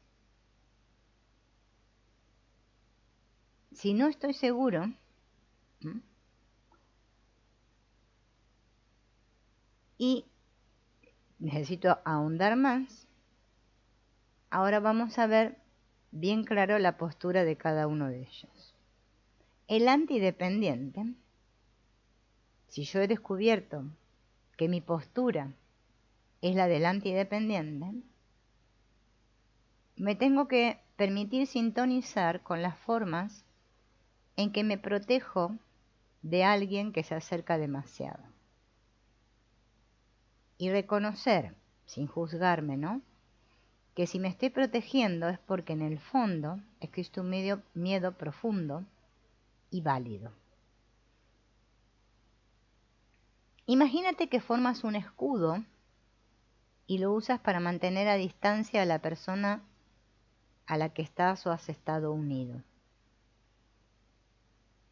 Si no estoy seguro, y necesito ahondar más, ahora vamos a ver bien claro la postura de cada uno de ellos. El antidependiente, si yo he descubierto que mi postura es la del antidependiente, me tengo que permitir sintonizar con las formas en que me protejo de alguien que se acerca demasiado. Y reconocer, sin juzgarme, ¿no?, que si me estoy protegiendo es porque en el fondo existe un miedo profundo y válido. Imagínate que formas un escudo y lo usas para mantener a distancia a la persona a la que estás o has estado unido.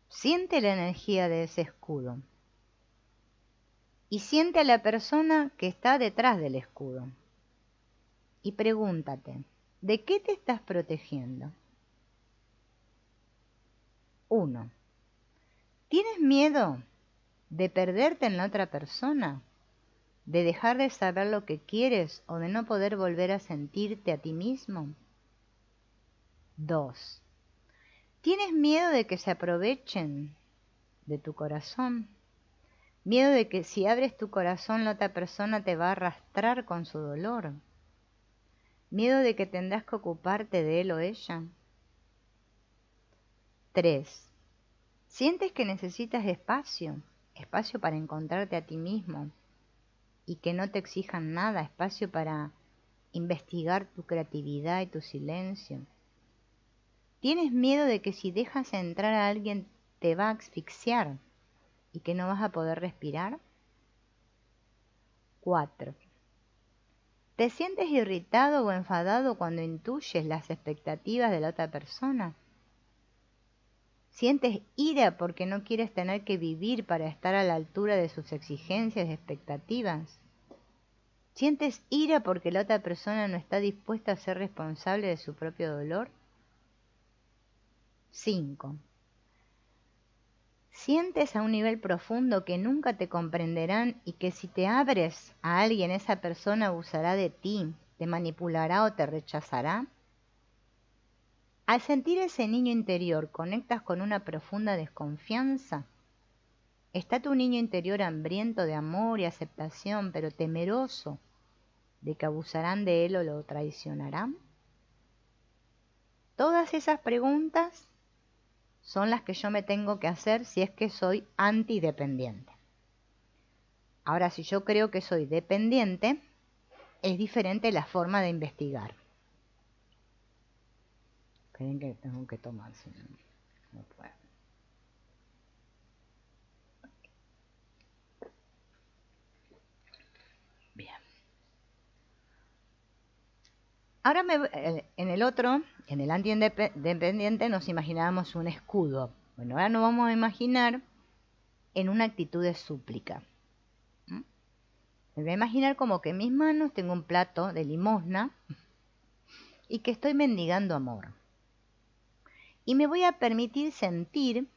Siente la energía de ese escudo y siente a la persona que está detrás del escudo. Y pregúntate, ¿de qué te estás protegiendo? 1. ¿Tienes miedo de perderte en la otra persona? ¿De dejar de saber lo que quieres o de no poder volver a sentirte a ti mismo? 2. ¿Tienes miedo de que se aprovechen de tu corazón? ¿Miedo de que si abres tu corazón la otra persona te va a arrastrar con su dolor? ¿Miedo de que tendrás que ocuparte de él o ella? 3. ¿Sientes que necesitas espacio? Espacio para encontrarte a ti mismo y que no te exijan nada, espacio para investigar tu creatividad y tu silencio. ¿Tienes miedo de que si dejas entrar a alguien te va a asfixiar y que no vas a poder respirar? 4. ¿Te sientes irritado o enfadado cuando intuyes las expectativas de la otra persona? ¿Sientes ira porque no quieres tener que vivir para estar a la altura de sus exigencias y expectativas? ¿Sientes ira porque la otra persona no está dispuesta a ser responsable de su propio dolor? 5. ¿Sientes a un nivel profundo que nunca te comprenderán y que si te abres a alguien esa persona abusará de ti, te manipulará o te rechazará? Al sentir ese niño interior, ¿conectas con una profunda desconfianza? ¿Está tu niño interior hambriento de amor y aceptación, pero temeroso de que abusarán de él o lo traicionarán? Todas esas preguntas son las que yo me tengo que hacer si es que soy antidependiente. Ahora, si yo creo que soy dependiente, es diferente la forma de investigar. Esperen que tengo que tomar, si no puedo. Bien. Ahora en el otro, en el antidependiente, nos imaginábamos un escudo. Bueno, ahora nos vamos a imaginar en una actitud de súplica. Me voy a imaginar como que en mis manos tengo un plato de limosna y que estoy mendigando amor. Y me voy a permitir sentir,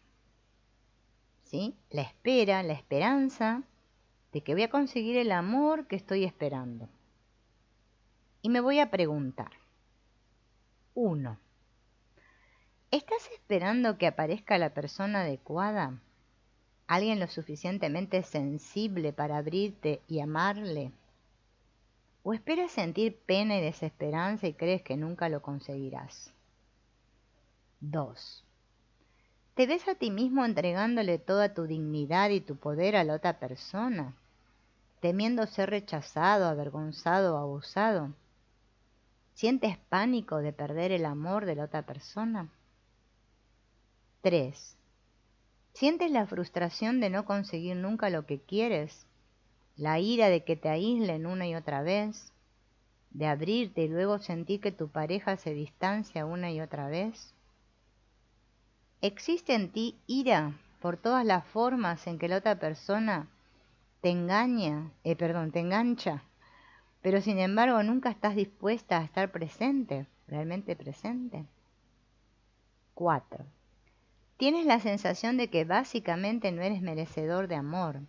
¿sí?, la espera, la esperanza de que voy a conseguir el amor que estoy esperando. Y me voy a preguntar, 1. ¿Estás esperando que aparezca la persona adecuada? ¿Alguien lo suficientemente sensible para abrirte y amarle? ¿O esperas sentir pena y desesperanza y crees que nunca lo conseguirás? 2. ¿Te ves a ti mismo entregándole toda tu dignidad y tu poder a la otra persona, temiendo ser rechazado, avergonzado o abusado? ¿Sientes pánico de perder el amor de la otra persona? 3. ¿Sientes la frustración de no conseguir nunca lo que quieres? ¿La ira de que te aíslen una y otra vez? ¿De abrirte y luego sentir que tu pareja se distancia una y otra vez? ¿Existe en ti ira por todas las formas en que la otra persona te engancha, pero sin embargo nunca estás dispuesta a estar presente, realmente presente? 4. ¿Tienes la sensación de que básicamente no eres merecedor de amor?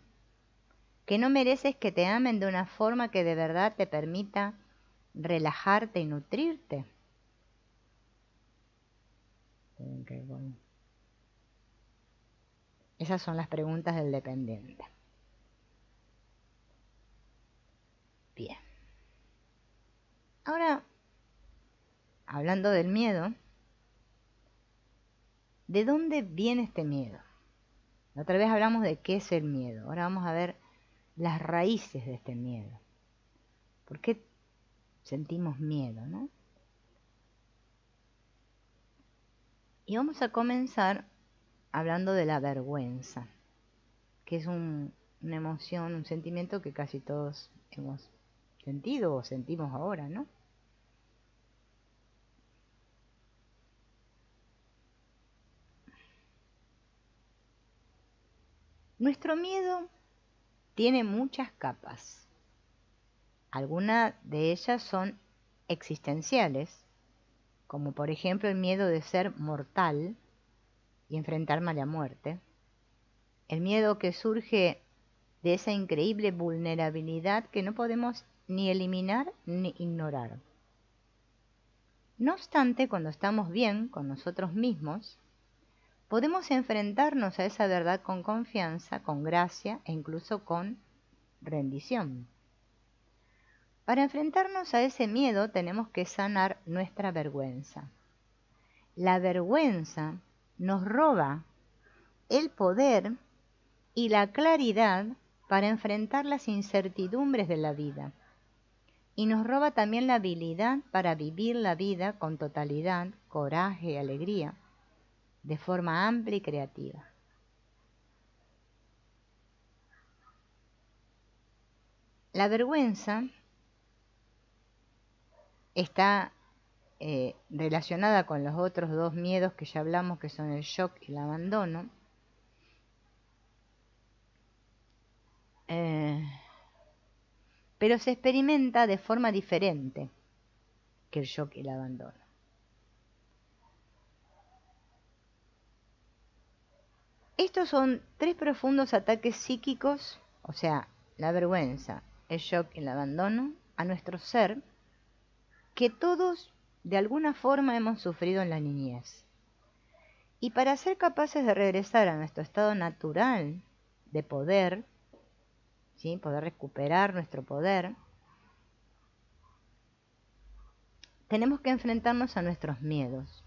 ¿Que no mereces que te amen de una forma que de verdad te permita relajarte y nutrirte? Esas son las preguntas del dependiente. Bien. Ahora, hablando del miedo, ¿de dónde viene este miedo? La otra vez hablamos de qué es el miedo. Ahora vamos a ver las raíces de este miedo. ¿Por qué sentimos miedo, no? Y vamos a comenzar hablando de la vergüenza, que es una emoción, un sentimiento que casi todos hemos sentido o sentimos ahora, ¿no? Nuestro miedo tiene muchas capas. Algunas de ellas son existenciales, como por ejemplo el miedo de ser mortal y enfrentarme a la muerte. El miedo que surge de esa increíble vulnerabilidad que no podemos ni eliminar ni ignorar. No obstante, cuando estamos bien con nosotros mismos, podemos enfrentarnos a esa verdad con confianza, con gracia e incluso con rendición. Para enfrentarnos a ese miedo tenemos que sanar nuestra vergüenza. La vergüenza nos roba el poder y la claridad para enfrentar las incertidumbres de la vida. Y nos roba también la habilidad para vivir la vida con totalidad, coraje y alegría, de forma amplia y creativa. La vergüenza está relacionada con los otros dos miedos que ya hablamos, que son el shock y el abandono. Pero se experimenta de forma diferente que el shock y el abandono. Estos son 3 profundos ataques psíquicos, o sea, la vergüenza, el shock y el abandono, a nuestro ser, que todos de alguna forma hemos sufrido en la niñez. Y para ser capaces de regresar a nuestro estado natural de poder, ¿sí?, poder recuperar nuestro poder, tenemos que enfrentarnos a nuestros miedos,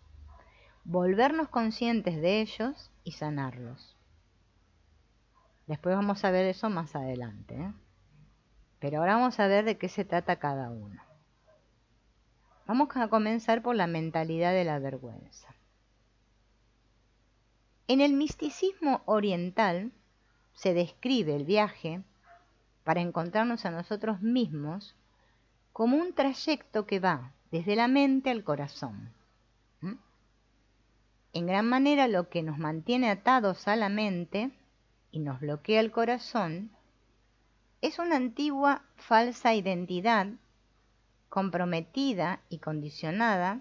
volvernos conscientes de ellos y sanarlos. Después vamos a ver eso más adelante, ¿eh? Pero ahora vamos a ver de qué se trata cada uno. Vamos a comenzar por la mentalidad de la vergüenza. En el misticismo oriental se describe el viaje para encontrarnos a nosotros mismos como un trayecto que va desde la mente al corazón. En gran manera lo que nos mantiene atados a la mente y nos bloquea el corazón es una antigua falsa identidad comprometida y condicionada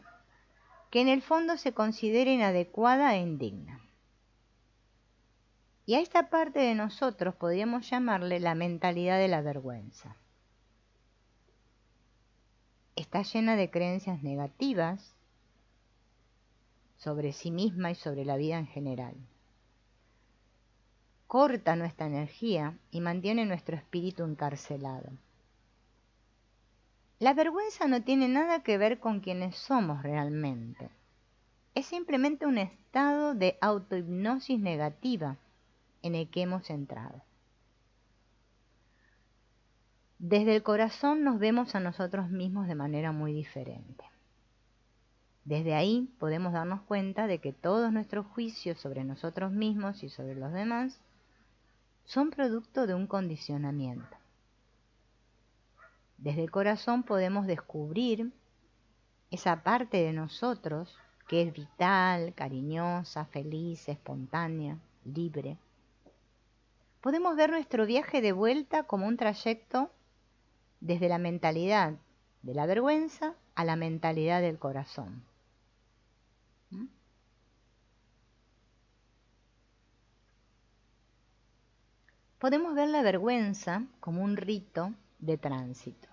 que en el fondo se considera inadecuada e indigna. Y a esta parte de nosotros podríamos llamarle la mentalidad de la vergüenza. Está llena de creencias negativas sobre sí misma y sobre la vida en general. Corta nuestra energía y mantiene nuestro espíritu encarcelado. La vergüenza no tiene nada que ver con quienes somos realmente. Es simplemente un estado de autohipnosis negativa en el que hemos entrado. Desde el corazón nos vemos a nosotros mismos de manera muy diferente. Desde ahí podemos darnos cuenta de que todos nuestros juicios sobre nosotros mismos y sobre los demás son producto de un condicionamiento. Desde el corazón podemos descubrir esa parte de nosotros que es vital, cariñosa, feliz, espontánea, libre. Podemos ver nuestro viaje de vuelta como un trayecto desde la mentalidad de la vergüenza a la mentalidad del corazón. Podemos ver la vergüenza como un rito de tránsito.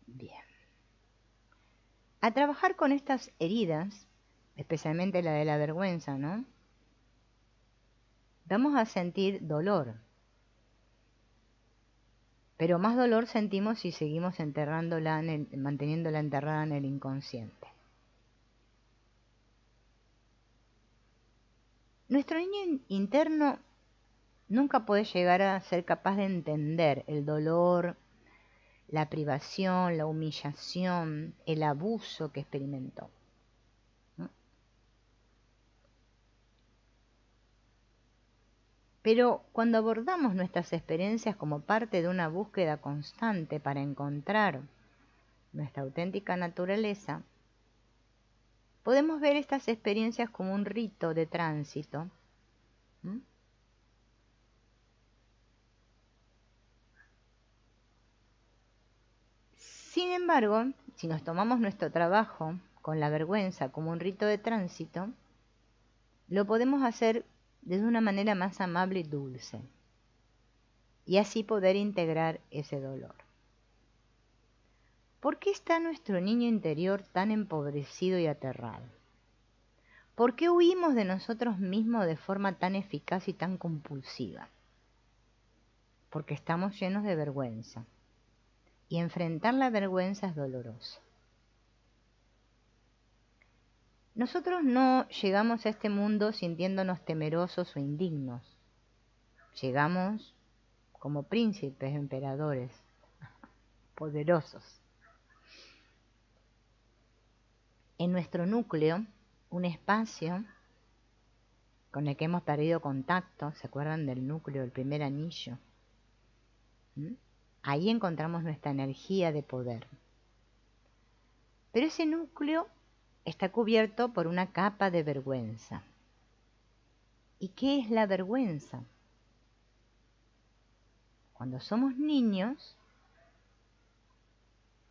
Bien. A trabajar con estas heridas, especialmente la de la vergüenza, ¿no? Vamos a sentir dolor. Pero más dolor sentimos si seguimos manteniéndola enterrada en el inconsciente. Nuestro niño interno nunca puede llegar a ser capaz de entender el dolor, la privación, la humillación, el abuso que experimentó. Pero cuando abordamos nuestras experiencias como parte de una búsqueda constante para encontrar nuestra auténtica naturaleza, podemos ver estas experiencias como un rito de tránsito. Sin embargo, si nos tomamos nuestro trabajo con la vergüenza como un rito de tránsito, lo podemos hacer de una manera más amable y dulce, y así poder integrar ese dolor. ¿Por qué está nuestro niño interior tan empobrecido y aterrado? ¿Por qué huimos de nosotros mismos de forma tan eficaz y tan compulsiva? Porque estamos llenos de vergüenza, y enfrentar la vergüenza es doloroso. Nosotros no llegamos a este mundo sintiéndonos temerosos o indignos. Llegamos como príncipes, emperadores, poderosos. En nuestro núcleo, un espacio con el que hemos perdido contacto, ¿se acuerdan del núcleo, del primer anillo? Ahí encontramos nuestra energía de poder. Pero ese núcleo está cubierto por una capa de vergüenza. ¿Y qué es la vergüenza? Cuando somos niños,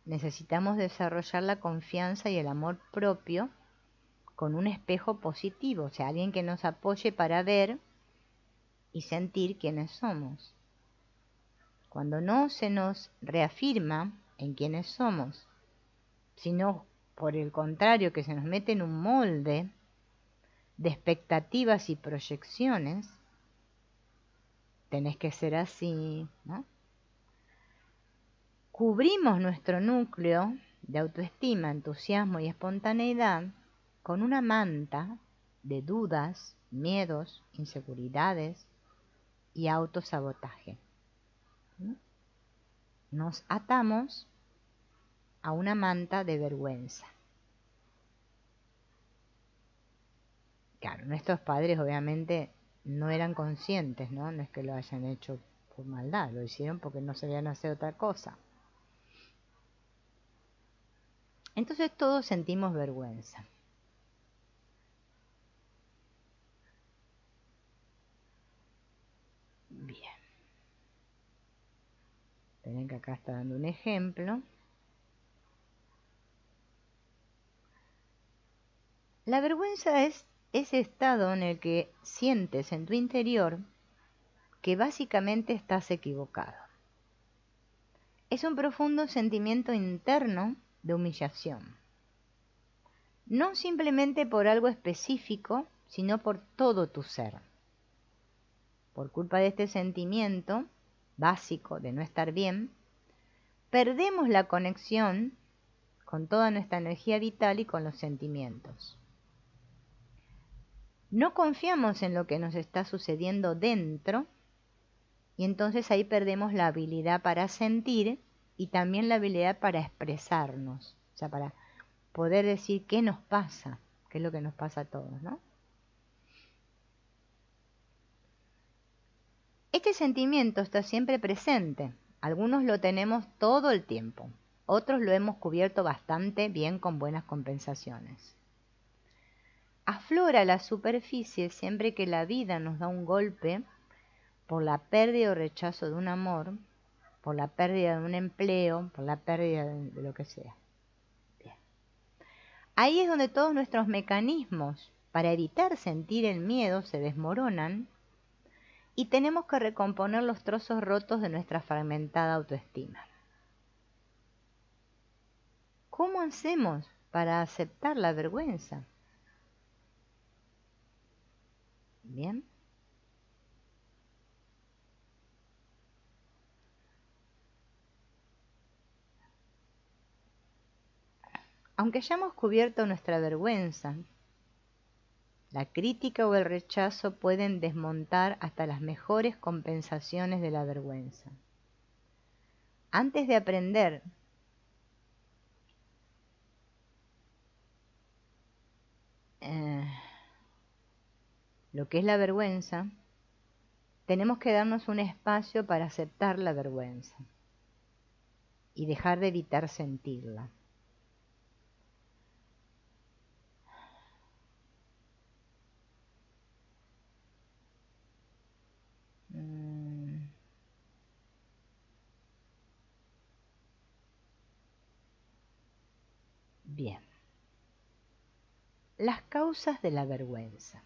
necesitamos desarrollar la confianza y el amor propio con un espejo positivo, o sea, alguien que nos apoye para ver y sentir quiénes somos. Cuando no se nos reafirma en quiénes somos, sino por el contrario que se nos mete en un molde de expectativas y proyecciones, tenés que ser así, ¿no? cubrimos nuestro núcleo de autoestima, entusiasmo y espontaneidad con una manta de dudas, miedos, inseguridades y autosabotaje. Nos atamos a una manta de vergüenza. Claro, nuestros padres obviamente no eran conscientes, ¿no? No es que lo hayan hecho por maldad, lo hicieron porque no sabían hacer otra cosa. Entonces todos sentimos vergüenza. Bien. Ven que acá está dando un ejemplo. La vergüenza es ese estado en el que sientes en tu interior que básicamente estás equivocado. Es un profundo sentimiento interno de humillación. No simplemente por algo específico, sino por todo tu ser. Por culpa de este sentimiento básico de no estar bien, perdemos la conexión con toda nuestra energía vital y con los sentimientos. No confiamos en lo que nos está sucediendo dentro y entonces ahí perdemos la habilidad para sentir y también la habilidad para expresarnos, o sea, para poder decir qué nos pasa, qué es lo que nos pasa a todos, ¿no? Este sentimiento está siempre presente. Algunos lo tenemos todo el tiempo. Otros lo hemos cubierto bastante bien con buenas compensaciones. Aflora a la superficie siempre que la vida nos da un golpe por la pérdida o rechazo de un amor, por la pérdida de un empleo, por la pérdida de lo que sea. Bien. Ahí es donde todos nuestros mecanismos para evitar sentir el miedo se desmoronan y tenemos que recomponer los trozos rotos de nuestra fragmentada autoestima. ¿Cómo hacemos para aceptar la vergüenza? Bien. Aunque hayamos cubierto nuestra vergüenza, la crítica o el rechazo pueden desmontar hasta las mejores compensaciones de la vergüenza. Antes de aprender lo que es la vergüenza, tenemos que darnos un espacio para aceptar la vergüenza y dejar de evitar sentirla. Bien. Las causas de la vergüenza.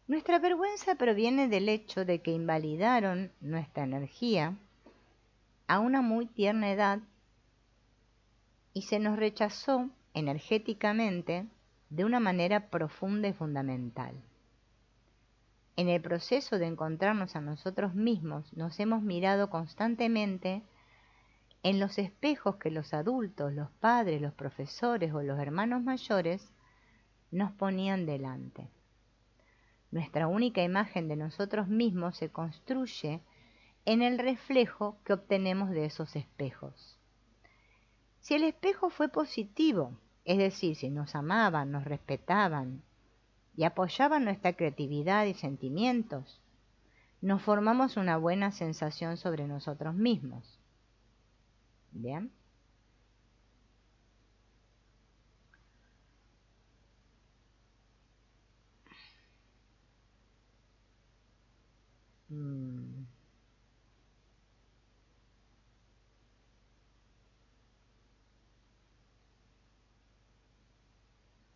Nuestra vergüenza proviene del hecho de que invalidaron nuestra energía a una muy tierna edad y se nos rechazó energéticamente de una manera profunda y fundamental. En el proceso de encontrarnos a nosotros mismos, nos hemos mirado constantemente en los espejos que los adultos, los padres, los profesores o los hermanos mayores nos ponían delante. Nuestra única imagen de nosotros mismos se construye en el reflejo que obtenemos de esos espejos. Si el espejo fue positivo, es decir, si nos amaban, nos respetaban y apoyaban nuestra creatividad y sentimientos, nos formamos una buena sensación sobre nosotros mismos. ¿Bien?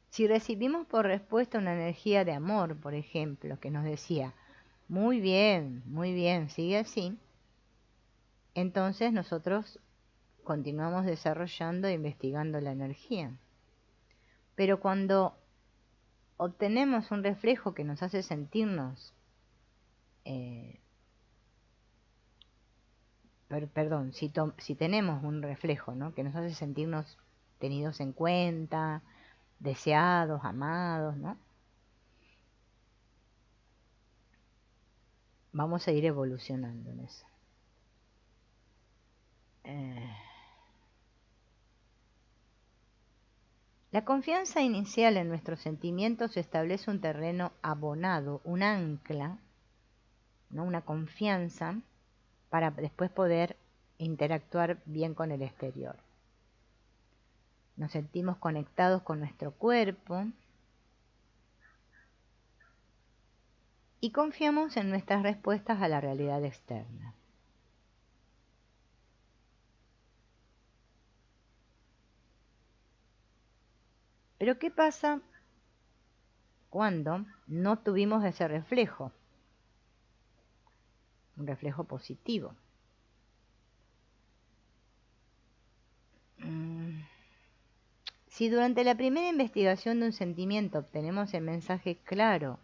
Si recibimos por respuesta una energía de amor, por ejemplo, que nos decía, muy bien, sigue así, entonces nosotros continuamos desarrollando e investigando la energía. Pero cuando obtenemos un reflejo que nos hace sentirnos perdón, si tenemos un reflejo, ¿no?, que nos hace sentirnos tenidos en cuenta, deseados, amados, ¿no?, vamos a ir evolucionando en eso. La confianza inicial en nuestros sentimientos establece un terreno abonado, un ancla, ¿no?, una confianza para después poder interactuar bien con el exterior. Nos sentimos conectados con nuestro cuerpo y confiamos en nuestras respuestas a la realidad externa. Pero ¿qué pasa cuando no tuvimos ese reflejo? Un reflejo positivo. Si durante la primera investigación de un sentimiento obtenemos el mensaje claro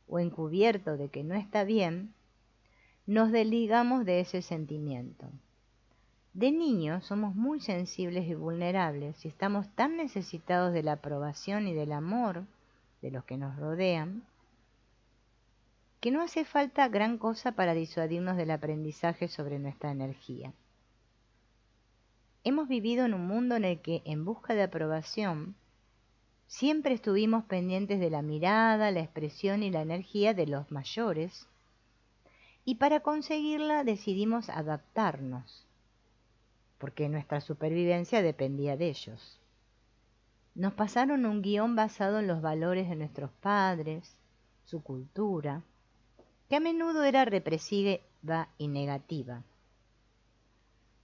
o encubierto de que no está bien, nos desligamos de ese sentimiento. De niños somos muy sensibles y vulnerables y estamos tan necesitados de la aprobación y del amor de los que nos rodean, que no hace falta gran cosa para disuadirnos del aprendizaje sobre nuestra energía. Hemos vivido en un mundo en el que, en busca de aprobación, siempre estuvimos pendientes de la mirada, la expresión y la energía de los mayores, y para conseguirla decidimos adaptarnos, porque nuestra supervivencia dependía de ellos. Nos pasaron un guión basado en los valores de nuestros padres, su cultura, que a menudo era represiva y negativa.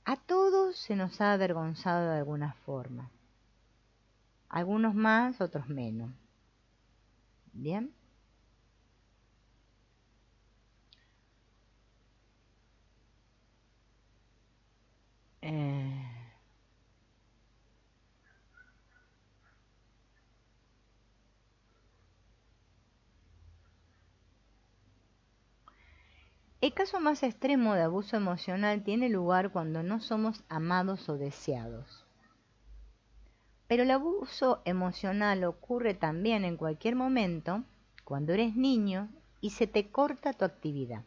A todos se nos ha avergonzado de alguna forma, algunos más, otros menos. ¿Bien? El caso más extremo de abuso emocional tiene lugar cuando no somos amados o deseados. Pero el abuso emocional ocurre también en cualquier momento cuando eres niño y se te corta tu actividad.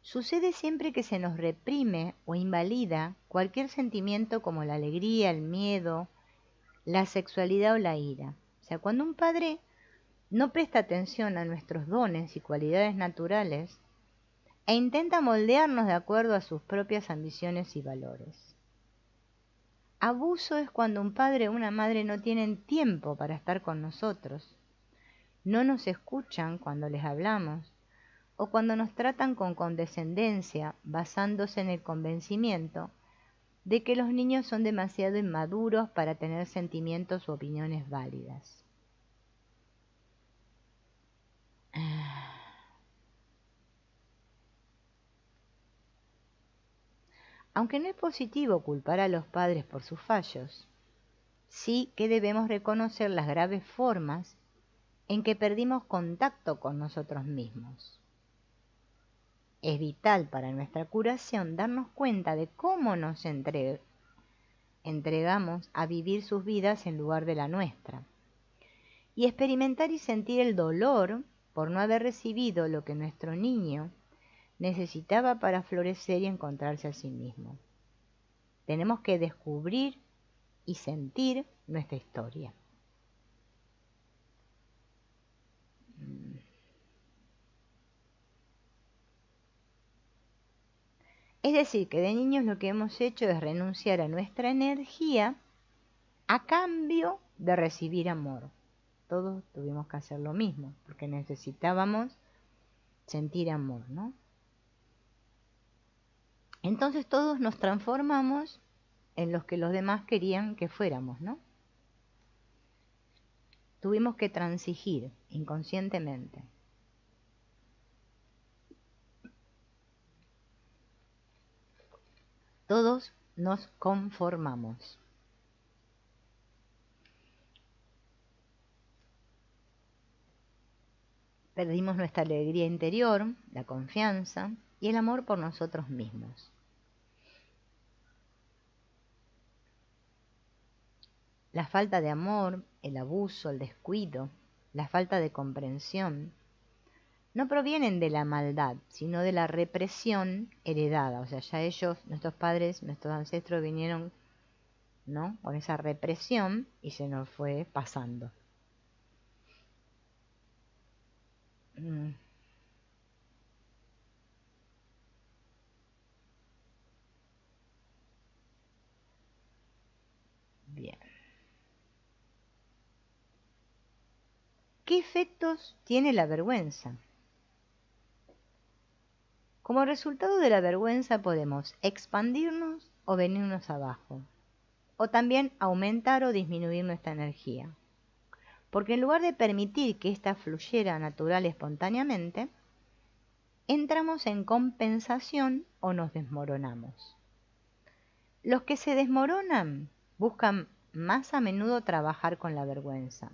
Sucede siempre que se nos reprime o invalida cualquier sentimiento como la alegría, el miedo, la sexualidad o la ira. O sea, cuando un padre no presta atención a nuestros dones y cualidades naturales e intenta moldearnos de acuerdo a sus propias ambiciones y valores. Abuso es cuando un padre o una madre no tienen tiempo para estar con nosotros, no nos escuchan cuando les hablamos, o cuando nos tratan con condescendencia basándose en el convencimiento de que los niños son demasiado inmaduros para tener sentimientos u opiniones válidas. Aunque no es positivo culpar a los padres por sus fallos, sí que debemos reconocer las graves formas en que perdimos contacto con nosotros mismos. Es vital para nuestra curación darnos cuenta de cómo nos entregamos a vivir sus vidas en lugar de la nuestra, y experimentar y sentir el dolor por no haber recibido lo que nuestro niño necesitaba para florecer y encontrarse a sí mismo. Tenemos que descubrir y sentir nuestra historia. Es decir, que de niños lo que hemos hecho es renunciar a nuestra energía a cambio de recibir amor. Todos tuvimos que hacer lo mismo, porque necesitábamos sentir amor, ¿no? Entonces todos nos transformamos en los que los demás querían que fuéramos, ¿no? Tuvimos que transigir inconscientemente. Todos nos conformamos. Perdimos nuestra alegría interior, la confianza y el amor por nosotros mismos. La falta de amor, el abuso, el descuido, la falta de comprensión, no provienen de la maldad, sino de la represión heredada. O sea, ya ellos, nuestros padres, nuestros ancestros vinieron, ¿no?, con esa represión y se nos fue pasando. Bien. ¿Qué efectos tiene la vergüenza? Como resultado de la vergüenza podemos expandirnos o venirnos abajo, o también aumentar o disminuir nuestra energía. Porque en lugar de permitir que ésta fluyera natural y espontáneamente, entramos en compensación o nos desmoronamos. Los que se desmoronan buscan más a menudo trabajar con la vergüenza,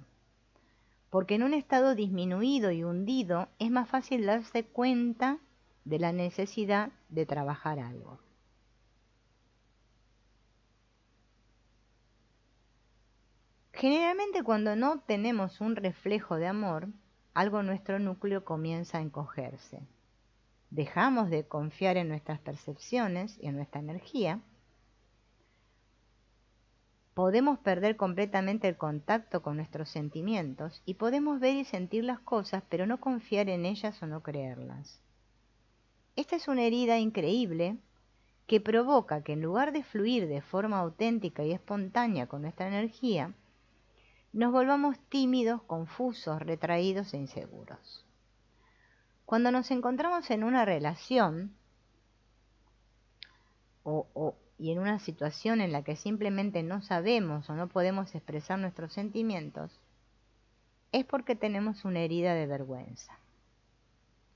porque en un estado disminuido y hundido es más fácil darse cuenta de la necesidad de trabajar algo. Generalmente cuando no tenemos un reflejo de amor, algo en nuestro núcleo comienza a encogerse. Dejamos de confiar en nuestras percepciones y en nuestra energía. Podemos perder completamente el contacto con nuestros sentimientos y podemos ver y sentir las cosas, pero no confiar en ellas o no creerlas. Esta es una herida increíble que provoca que en lugar de fluir de forma auténtica y espontánea con nuestra energía, nos volvamos tímidos, confusos, retraídos e inseguros. Cuando nos encontramos en una relación y en una situación en la que simplemente no sabemos o no podemos expresar nuestros sentimientos, es porque tenemos una herida de vergüenza.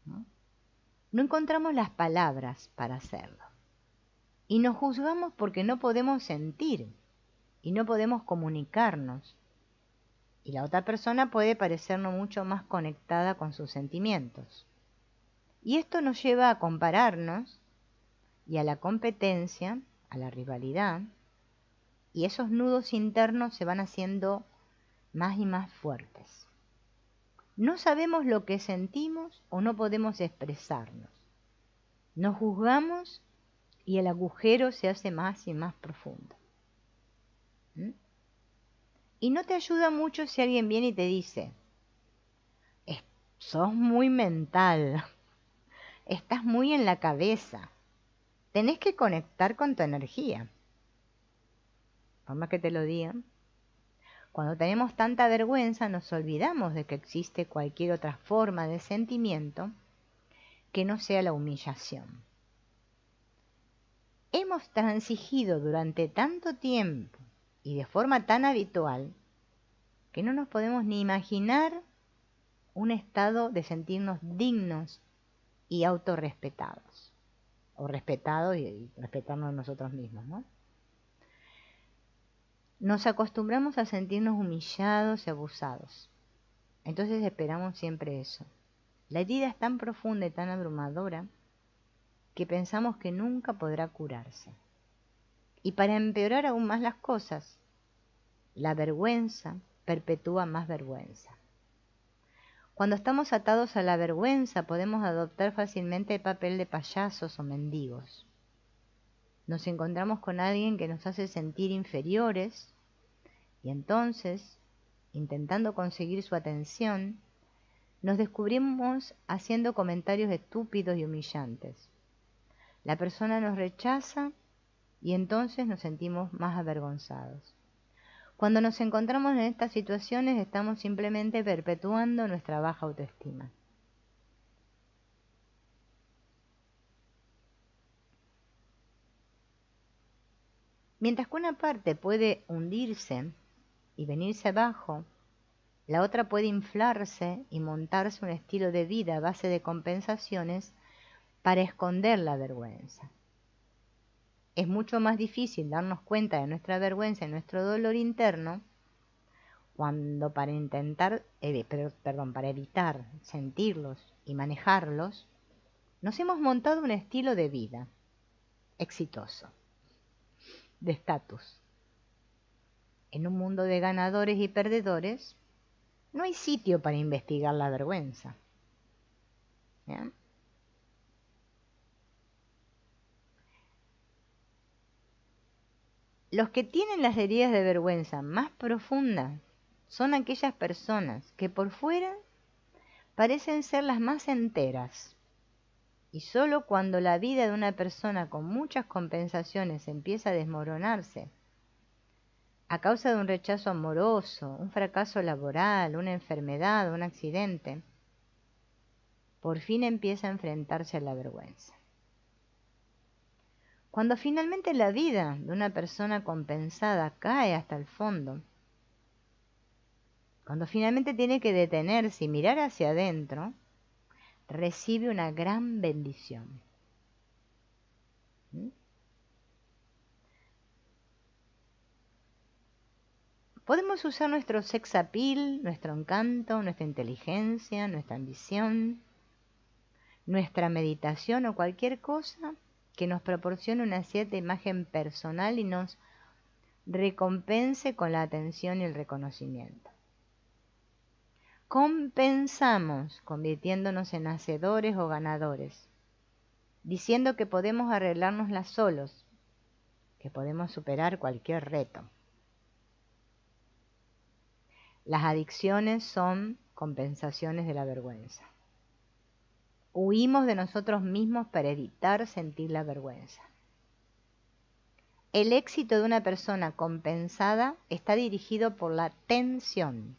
No encontramos las palabras para hacerlo. Y nos juzgamos porque no podemos sentir y no podemos comunicarnos. Y la otra persona puede parecernos mucho más conectada con sus sentimientos. Y esto nos lleva a compararnos y a la competencia, a la rivalidad, y esos nudos internos se van haciendo más y más fuertes. No sabemos lo que sentimos o no podemos expresarnos. Nos juzgamos y el agujero se hace más y más profundo. Y no te ayuda mucho si alguien viene y te dice, sos muy mental, estás muy en la cabeza, tenés que conectar con tu energía. Por más que te lo digan, cuando tenemos tanta vergüenza nos olvidamos de que existe cualquier otra forma de sentimiento que no sea la humillación. Hemos transigido durante tanto tiempo y de forma tan habitual que no nos podemos ni imaginar un estado de sentirnos dignos y autorrespetados, o respetados y respetarnos a nosotros mismos, ¿no? Nos acostumbramos a sentirnos humillados y abusados. Entonces esperamos siempre eso. La herida es tan profunda y tan abrumadora que pensamos que nunca podrá curarse. Y para empeorar aún más las cosas, la vergüenza perpetúa más vergüenza. Cuando estamos atados a la vergüenza podemos adoptar fácilmente el papel de payasos o mendigos. Nos encontramos con alguien que nos hace sentir inferiores y entonces, intentando conseguir su atención, nos descubrimos haciendo comentarios estúpidos y humillantes. La persona nos rechaza y entonces nos sentimos más avergonzados. Cuando nos encontramos en estas situaciones estamos simplemente perpetuando nuestra baja autoestima. Mientras que una parte puede hundirse y venirse abajo, la otra puede inflarse y montarse un estilo de vida a base de compensaciones para esconder la vergüenza. Es mucho más difícil darnos cuenta de nuestra vergüenza y nuestro dolor interno cuando para evitar sentirlos y manejarlos, nos hemos montado un estilo de vida exitoso, de estatus. en un mundo de ganadores y perdedores, no hay sitio para investigar la vergüenza. ¿Bien? Los que tienen las heridas de vergüenza más profundas son aquellas personas que por fuera parecen ser las más enteras. Y solo cuando la vida de una persona con muchas compensaciones empieza a desmoronarse, a causa de un rechazo amoroso, un fracaso laboral, una enfermedad, un accidente, por fin empieza a enfrentarse a la vergüenza. Cuando finalmente la vida de una persona compensada cae hasta el fondo, cuando finalmente tiene que detenerse y mirar hacia adentro, recibe una gran bendición. ¿Mm? Podemos usar nuestro sex appeal, nuestro encanto, nuestra inteligencia, nuestra ambición, nuestra meditación o cualquier cosa que nos proporcione una cierta imagen personal y nos recompense con la atención y el reconocimiento. Compensamos convirtiéndonos en hacedores o ganadores, diciendo que podemos arreglárnoslas solos, que podemos superar cualquier reto. Las adicciones son compensaciones de la vergüenza. Huimos de nosotros mismos para evitar sentir la vergüenza. El éxito de una persona compensada está dirigido por la tensión.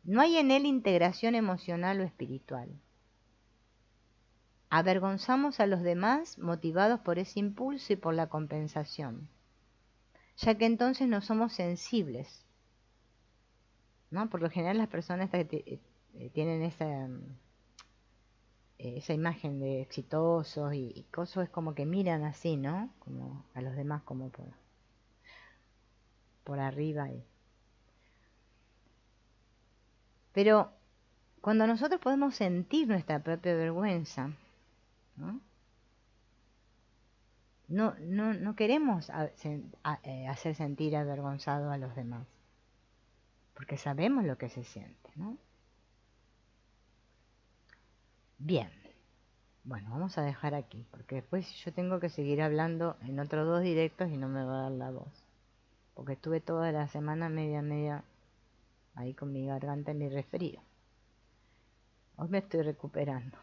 No hay en él integración emocional o espiritual. Avergonzamos a los demás motivados por ese impulso y por la compensación, ya que entonces no somos sensibles, ¿no? Por lo general las personas que tienen esa imagen de exitosos y cosas es como que miran así, ¿no? Como a los demás como por arriba. Pero cuando nosotros podemos sentir nuestra propia vergüenza, no queremos hacer sentir avergonzado a los demás, porque sabemos lo que se siente, ¿no? Bien, bueno, vamos a dejar aquí, porque después yo tengo que seguir hablando en otros 2 directos y no me va a dar la voz, porque estuve toda la semana media ahí con mi garganta y mi resfrío. Hoy me estoy recuperando.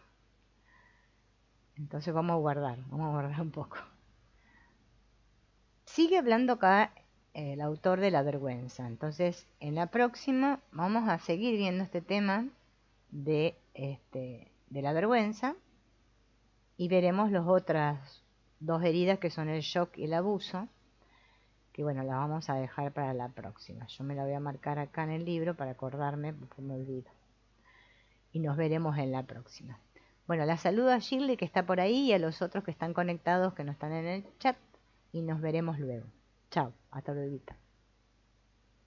Entonces vamos a guardar un poco. Sigue hablando acá el autor de la vergüenza. Entonces, en la próxima vamos a seguir viendo este tema de la vergüenza y veremos las otras 2 heridas que son el shock y el abuso, que bueno, las vamos a dejar para la próxima. Yo me la voy a marcar acá en el libro para acordarme, porque me olvido. Y nos veremos en la próxima. Bueno, la saludo a Shirley que está por ahí y a los otros que están conectados que no están en el chat y nos veremos luego. Chao, hasta luego.